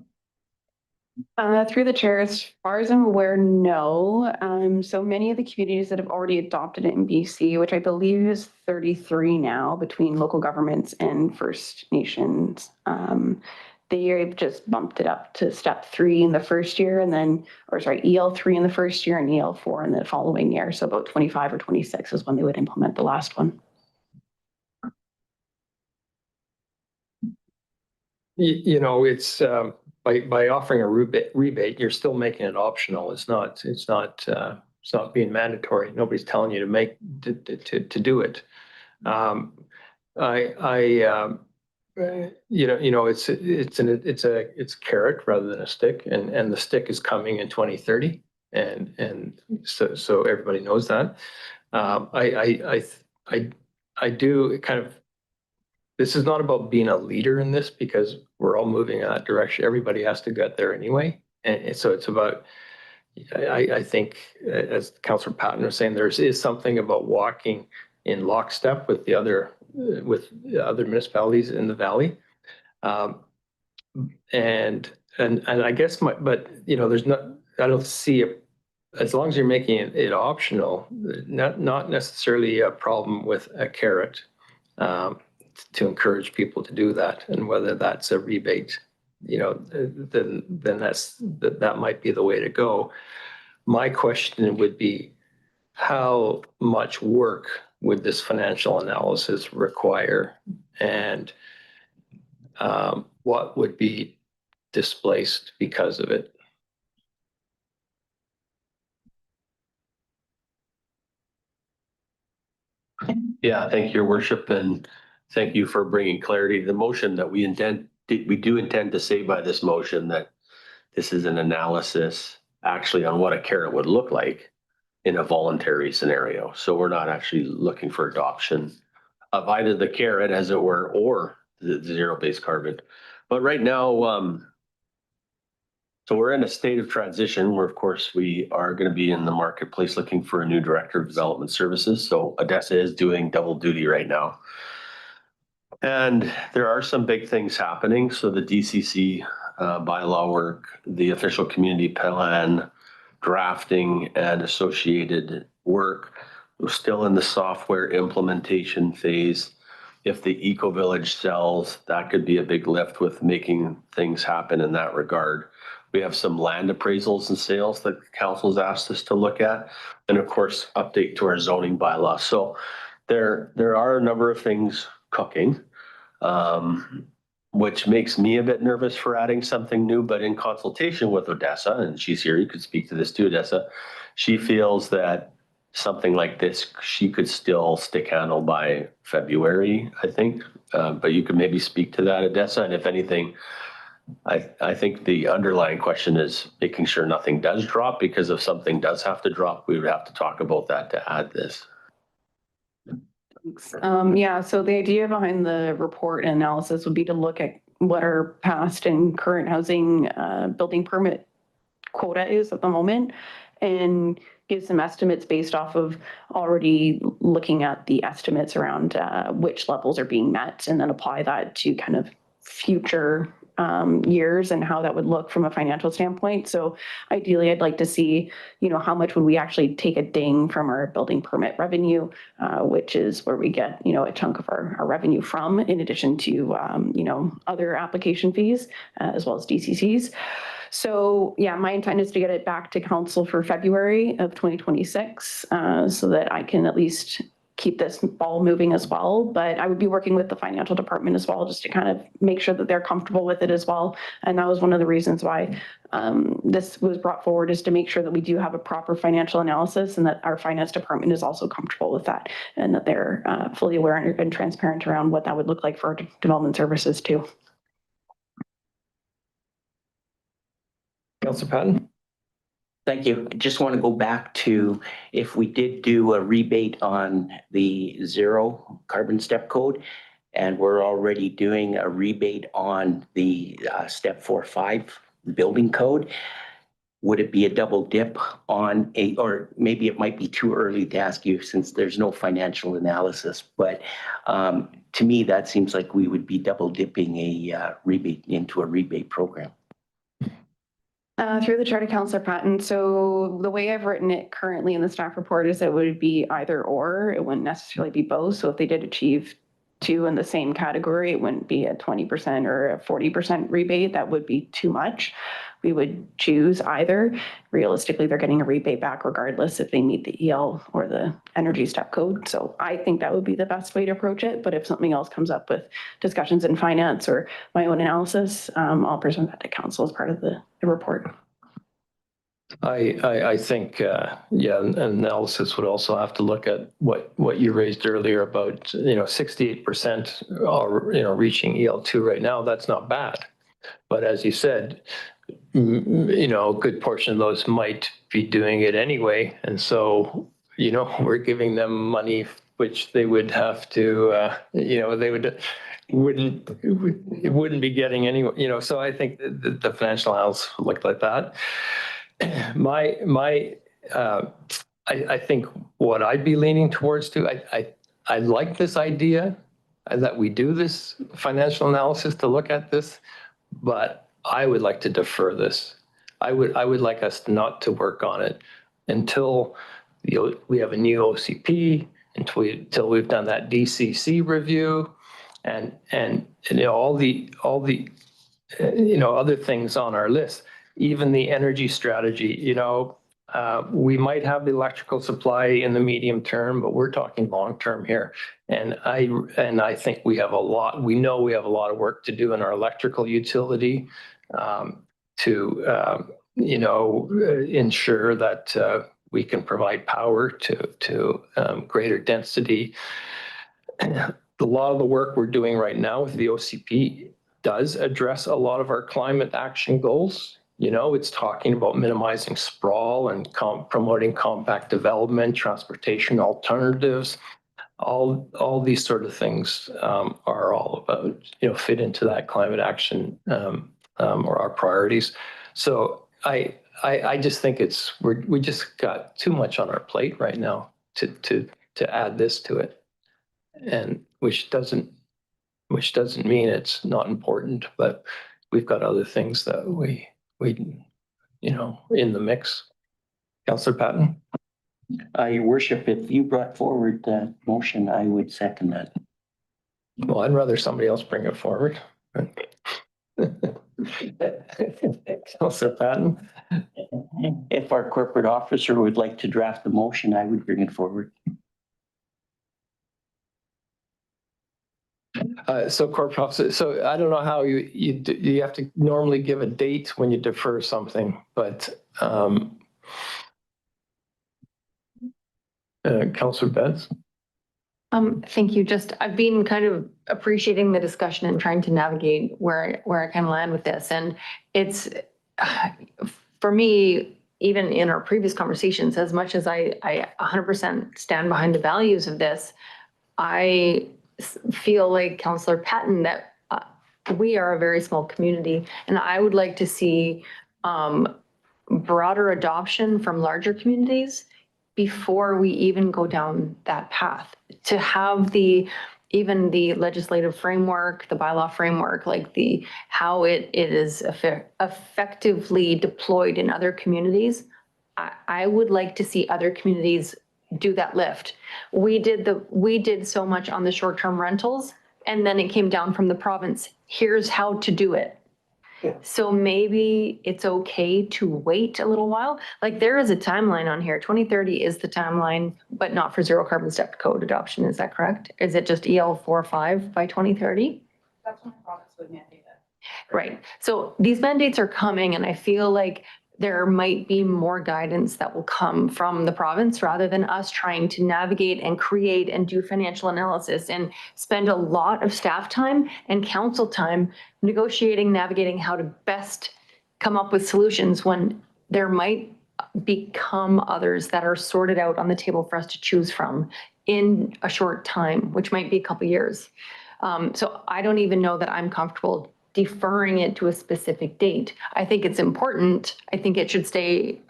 Through the chair, as far as I'm aware, no. So many of the communities that have already adopted it in BC, which I believe is 33 now between local governments and First Nations, they've just bumped it up to step 3 in the first year, and then, EL3 in the first year and EL4 in the following year. So about 25 or 26 is when they would implement the last one. You know, it's by offering a rebate, you're still making it optional. It's not being mandatory. Nobody's telling you to do it. It's carrot rather than a stick, and the stick is coming in 2030, and so everybody knows that. I do kind of. This is not about being a leader in this, because we're all moving in that direction. Everybody has to get there anyway, and so it's about. I think, as Councillor Patton was saying, there is something about walking in lockstep with the other municipalities in the valley, and I guess but there's not. I don't see it, as long as you're making it optional, not necessarily a problem with a carrot to encourage people to do that, and whether that's a rebate, then that might be the way to go. My question would be, how much work would this financial analysis require, and what would be displaced because of it? Yeah, thank you, Your Worship, and thank you for bringing clarity to the motion. That we do intend to say by this motion that this is an analysis actually on what a carrot would look like in a voluntary scenario. So we're not actually looking for adoption of either the carrot, as it were, or the zero-based carbon. But right now, so we're in a state of transition where, of course, we are going to be in the marketplace looking for a new director of development services. So Odessa is doing double duty right now. And there are some big things happening. So the DCC bylaw work, the official community plan drafting and associated work, we're still in the software implementation phase. If the Eco Village sells, that could be a big lift with making things happen in that regard. We have some land appraisals and sales that the council's asked us to look at. And of course, update to our zoning bylaw. So there are a number of things cooking, which makes me a bit nervous for adding something new. But in consultation with Odessa, and she's here, you could speak to this too, Odessa, she feels that something like this, she could still stick handle by February, I think. But you could maybe speak to that, Odessa. And if anything, I think the underlying question is making sure nothing does drop, because if something does have to drop, we would have to talk about that to add this. Yeah, so the idea behind the report and analysis would be to look at what our past and current housing building permit quota is at the moment and give some estimates based off of already looking at the estimates around which levels are being met, and then apply that to kind of future years and how that would look from a financial standpoint. So ideally, I'd like to see, how much would we actually take a ding from our building permit revenue, which is where we get, a chunk of our revenue from, in addition to, other application fees, as well as DCCs. So yeah, my intent is to get it back to council for February of 2026, so that I can at least keep this ball moving as well. But I would be working with the financial department as well, just to kind of make sure that they're comfortable with it as well. And that was one of the reasons why this was brought forward, is to make sure that we do have a proper financial analysis and that our finance department is also comfortable with that, and that they're fully aware and transparent around what that would look like for our development services too. Councillor Patton? Thank you. I just want to go back to, if we did do a rebate on the zero carbon step code, and we're already doing a rebate on the step 4.5 building code, would it be a double dip on or maybe it might be too early to ask you since there's no financial analysis, but to me, that seems like we would be double dipping a rebate into a rebate program. Through the Charter, Councillor Patton. So the way I've written it currently in the staff report is it would be either or. It wouldn't necessarily be both. So if they did achieve 2 in the same category, it wouldn't be a 20% or a 40% rebate. That would be too much. We would choose either. Realistically, they're getting a rebate back regardless if they meet the EL or the energy step code. So I think that would be the best way to approach it. But if something else comes up with discussions in finance or my own analysis, I'll present that to council as part of the report. I think, an analysis would also have to look at what you raised earlier about, 68% are, reaching EL2 right now. That's not bad. But as you said, a good portion of those might be doing it anyway. And so, we're giving them money which they would have to, wouldn't be getting anyway, so I think the financial analysis looked like that. I think what I'd be leaning towards too, I like this idea that we do this financial analysis to look at this, but I would like to defer this. I would like us not to work on it until we have a new OCP, until we've done that DCC review, and all the other things on our list. Even the energy strategy, we might have the electrical supply in the medium term, but we're talking long term here. And I think we have a lot of work to do in our electrical utility to ensure that we can provide power to greater density. A lot of the work we're doing right now with the OCP does address a lot of our climate action goals. It's talking about minimizing sprawl and promoting compact development, transportation alternatives. All these sort of things are all about, fit into that climate action or our priorities. So I just think we just got too much on our plate right now to add this to it, and which doesn't mean it's not important, but we've got other things that we in the mix. Councillor Patton? Your worship, if you brought forward that motion, I would second that. Well, I'd rather somebody else bring it forward. Councillor Patton? If our corporate officer would like to draft the motion, I would bring it forward. So corporate officer, so I don't know how you have to normally give a date when you defer something, but Councillor Betts? Thank you. I've been kind of appreciating the discussion and trying to navigate where I kind of land with this. And it's, for me, even in our previous conversations, as much as I 100% stand behind the values of this, I feel like Councillor Patton that we are a very small community, and I would like to see broader adoption from larger communities before we even go down that path. To have even the legislative framework, the bylaw framework, like how it is effectively deployed in other communities. I would like to see other communities do that lift. We did so much on the short-term rentals, and then it came down from the province. Here's how to do it. So maybe it's okay to wait a little while. Like there is a timeline on here. 2030 is the timeline, but not for zero carbon step code adoption. Is that correct? Is it just EL 4.5 by 2030? That's when the province would mandate it. Right. So these mandates are coming, and I feel like there might be more guidance that will come from the province rather than us trying to navigate and create and do financial analysis and spend a lot of staff time and council time negotiating, navigating how to best come up with solutions when there might become others that are sorted out on the table for us to choose from in a short time, which might be a couple years. So I don't even know that I'm comfortable deferring it to a specific date. I think it's important. I think it should stay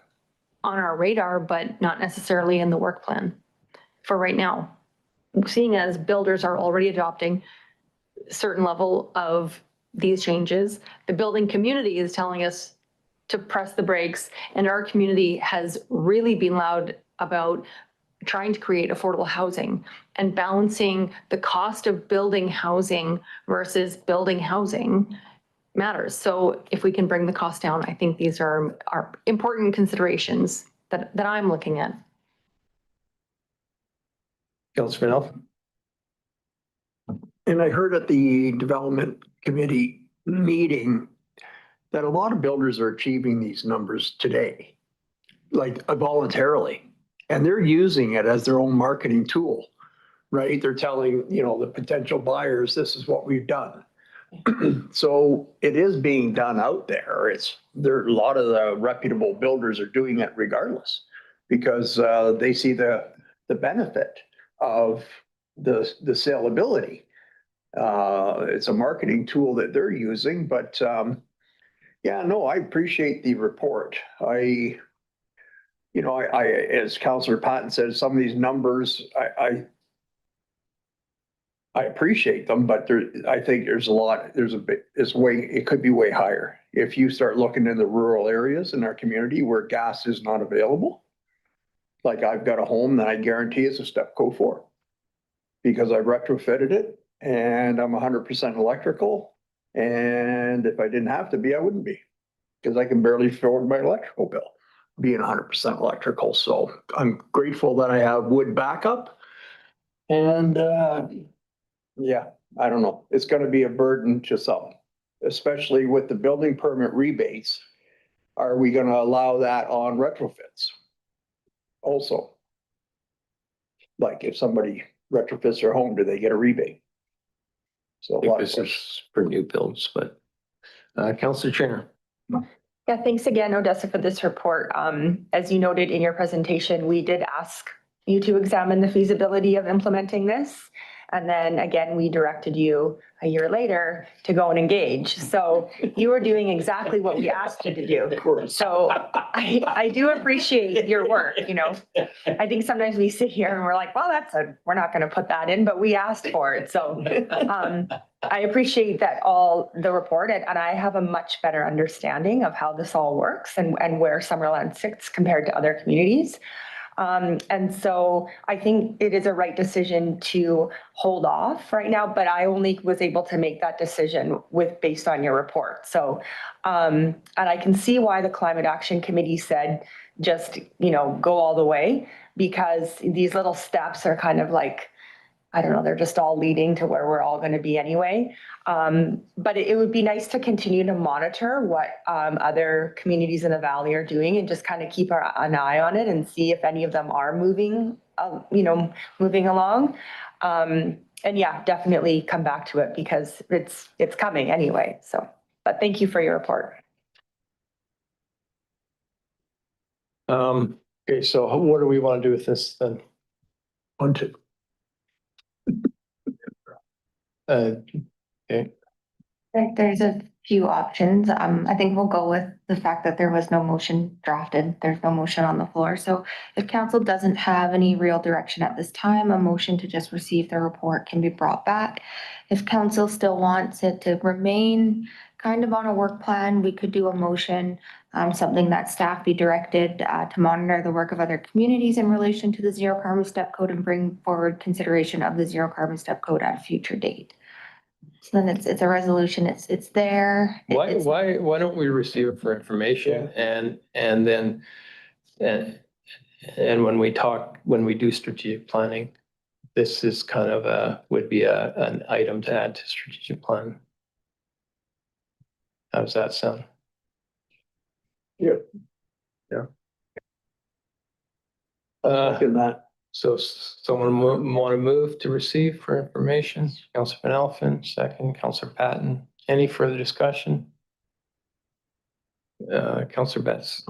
on our radar, but not necessarily in the work plan for right now. Seeing as builders are already adopting a certain level of these changes, the building community is telling us to press the brakes, and our community has really been loud about trying to create affordable housing and balancing the cost of building housing versus building housing matters. So if we can bring the cost down, I think these are important considerations that I'm looking at. Councillor Manel? And I heard at the development committee meeting that a lot of builders are achieving these numbers today, like voluntarily, and they're using it as their own marketing tool, right? They're telling, the potential buyers, this is what we've done. So it is being done out there. There a lot of the reputable builders are doing it regardless because they see the benefit of the saleability. It's a marketing tool that they're using, but I appreciate the report. As Councillor Patton said, some of these numbers, I appreciate them, but I think it could be way higher. If you start looking in the rural areas in our community where gas is not available, like I've got a home that I guarantee is a STEPCO 4 because I retrofitted it and I'm 100% electrical. And if I didn't have to be, I wouldn't be because I can barely afford my electrical bill being 100% electrical. So I'm grateful that I have wood backup and, I don't know. It's going to be a burden to some, especially with the building permit rebates. Are we going to allow that on retrofits? Also, like if somebody retrofits their home, do they get a rebate? So I think this is for new builds, but Councillor Trainer. Yeah, thanks again, Odessa, for this report. As you noted in your presentation, we did ask you to examine the feasibility of implementing this. And then again, we directed you a year later to go and engage. So you were doing exactly what we asked you to do. So I do appreciate your work, I think sometimes we sit here and we're like, well, we're not going to put that in, but we asked for it. So I appreciate that the report, and I have a much better understanding of how this all works and where Summerland sits compared to other communities. And so I think it is a right decision to hold off right now, but I only was able to make that decision based on your report. So, and I can see why the Climate Action Committee said, just, go all the way, because these little steps are kind of like, I don't know, they're just all leading to where we're all going to be anyway. But it would be nice to continue to monitor what other communities in the valley are doing and just kind of keep an eye on it and see if any of them are moving along. And definitely come back to it because it's coming anyway. So, but thank you for your report. Okay, so what do we want to do with this then? Okay, There's a few options. I think we'll go with the fact that there was no motion drafted. There's no motion on the floor. So if council doesn't have any real direction at this time, a motion to just receive the report can be brought back. If council still wants it to remain kind of on a work plan, we could do a motion, something that staff be directed to monitor the work of other communities in relation to the zero carbon step code and bring forward consideration of the zero carbon step code at a future date. So then it's a resolution, it's there. why don't we receive it for information and then, and when we do strategic planning, this is kind of would be an item to add to strategic plan. How does that sound? Yeah. Yeah. That. So someone want to move to receive for information? Councillor Van Elfen, second. Councillor Patton. Any further discussion? Councillor Betts.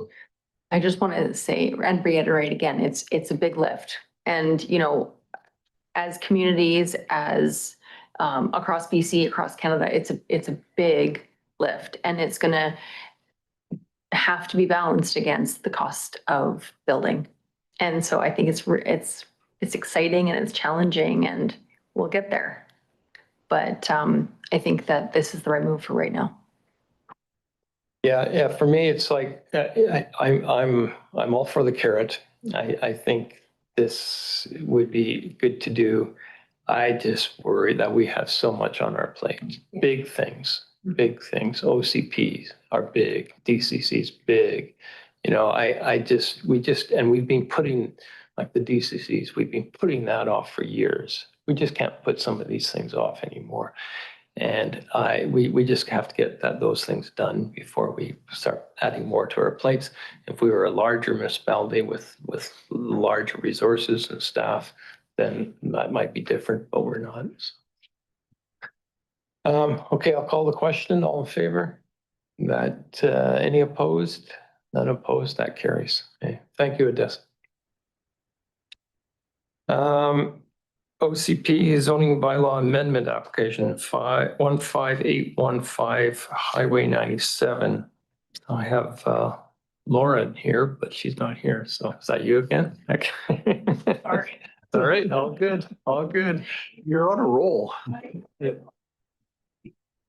I just want to say and reiterate again, it's a big lift. And, you know, as communities, as across BC, across Canada, it's a big lift, and it's going to have to be balanced against the cost of building. And so I think it's exciting and it's challenging, and we'll get there. But I think that this is the right move for right now. Yeah. For me, it's like I'm all for the carrot. I think this would be good to do. I just worry that we have so much on our plate. Big things. OCPs are big. DCC's big. You know, and we've been putting, like the DCCs, we've been putting that off for years. We just can't put some of these things off anymore. And we just have to get those things done before we start adding more to our plates. If we were a larger municipality with larger resources and staff, then that might be different, but we're not. Okay, I'll call the question. All in favor? That any opposed? None opposed. That carries. Okay. Thank you, Odessa. OCP zoning bylaw amendment application 15815 Highway 97. I have Lauren here, but she's not here. So is that you again? Okay. Sorry. All right. All good. All good. You're on a roll. Yeah.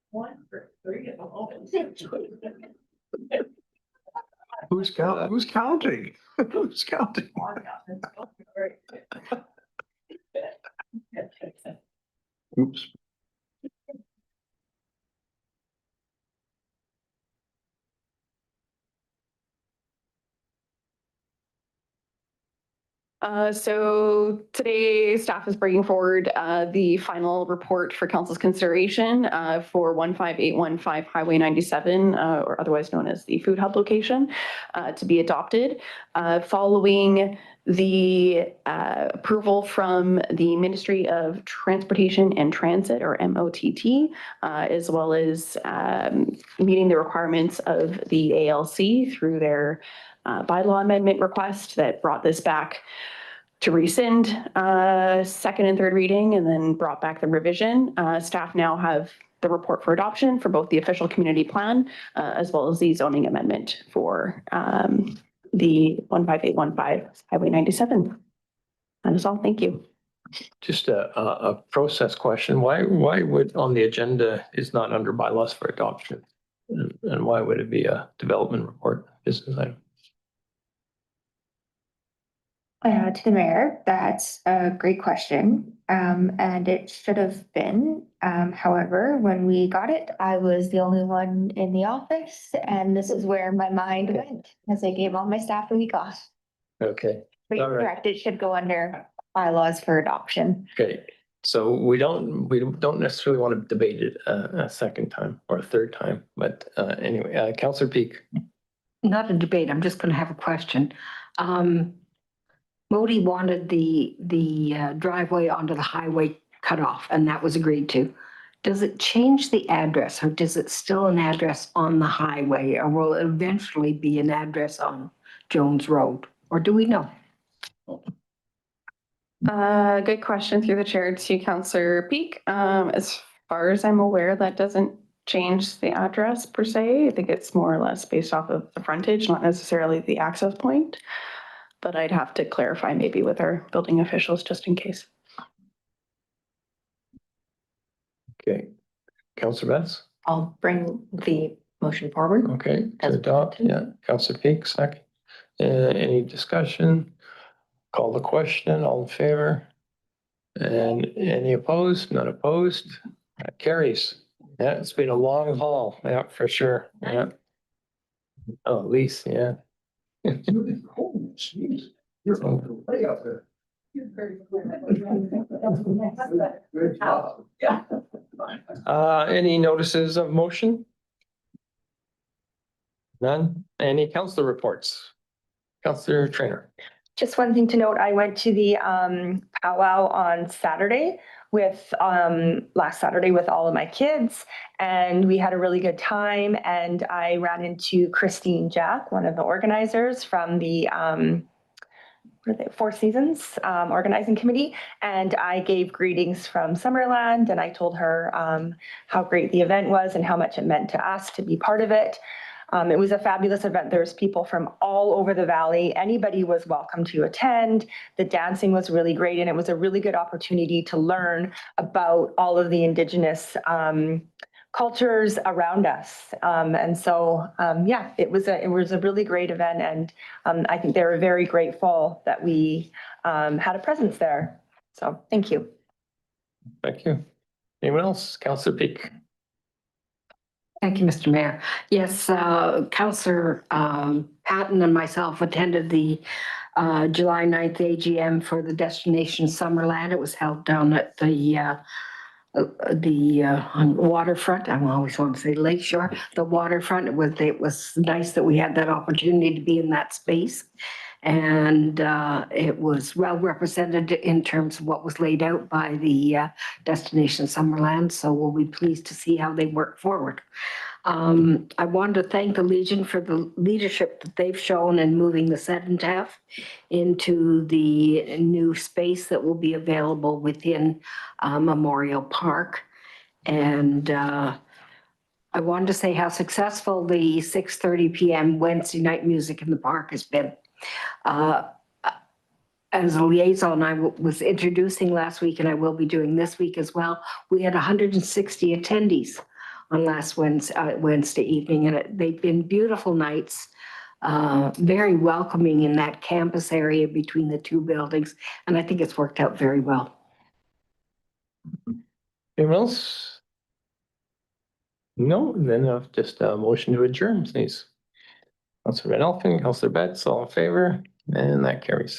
1 for 3 at the moment. Who's counting? Who's counting? Oops. So today staff is bringing forward the final report for council's consideration for 15815 Highway 97, or otherwise known as the food hub location, to be adopted. Following the approval from the Ministry of Transportation and Transit, or MOTT, as well as meeting the requirements of the ALC through their bylaw amendment request that brought this back to rescind second and third reading and then brought back the revision. Staff now have the report for adoption for both the official community plan as well as the zoning amendment for the 15815 Highway 97. That is all. Thank you. Just a process question. Why would on the agenda is not under bylaws for adoption? And why would it be a development report business item? To the mayor, that's a great question. And it should have been. However, when we got it, I was the only one in the office, and this is where my mind went as I gave all my staff a week off. Okay. But you're correct, it should go under bylaws for adoption. Okay. So we don't necessarily want to debate it a second time or a third time, but anyway, Councillor Peak. Not a debate. I'm just going to have a question. Modi wanted the driveway onto the highway cut off, and that was agreed to. Does it change the address, or does it still an address on the highway, or will it eventually be an address on Jones Road, or do we know? Good question through the chair to Councillor Peak. As far as I'm aware, that doesn't change the address per se. I think it's more or less based off of the frontage, not necessarily the access point. But I'd have to clarify maybe with our building officials just in case. Okay. Councillor Betts? I'll bring the motion forward. Okay, to As adopt, yeah. Councillor Peak, second. Any discussion? Call the question, all in favor? And any opposed? Not opposed? That carries. Yeah, it's been a long haul, yeah, for sure, yeah. Oh, at least, yeah. You're way up there. Good job. Any notices of motion? None? Any councillor reports? Councillor Trainer? Just one thing to note, I went to the powwow on Saturday with last Saturday with all of my kids, and we had a really good time. And I ran into Christine Jack, one of the organizers from the Four Seasons organizing committee, and I gave greetings from Summerland, and I told her how great the event was and how much it meant to us to be part of it. It was a fabulous event. There's people from all over the valley. Anybody was welcome to attend. The dancing was really great, and it was a really good opportunity to learn about all of the Indigenous cultures around us. And so, yeah, it was a really great event, and I think they were very grateful that we had a presence there. So, thank you. Thank you. Anyone else? Councillor Peak? Thank you, Mr. Mayor. Yes, Councillor Patton and myself attended the July 9th AGM for the Destination Summerland. It was held down at the waterfront. I always want to say lakeshore, the waterfront. It was nice that we had that opportunity to be in that space. And it was well represented in terms of what was laid out by the Destination Summerland. So we'll be pleased to see how they work forward. I wanted to thank the Legion for the leadership that they've shown in moving the Cenotaph into the new space that will be available within Memorial Park. And I wanted to say how successful the 6:30 p.m. Wednesday night music in the park has been. As a liaison, I was introducing last week, and I will be doing this week as well. We had 160 attendees on last Wednesday evening, and they've been beautiful nights, very welcoming in that campus area between the two buildings, and I think it's worked out very well. Anyone else? No, then just a motion to adjourn, please. Councillor Van Elfen, Councillor Betts, all in favor, and that carries.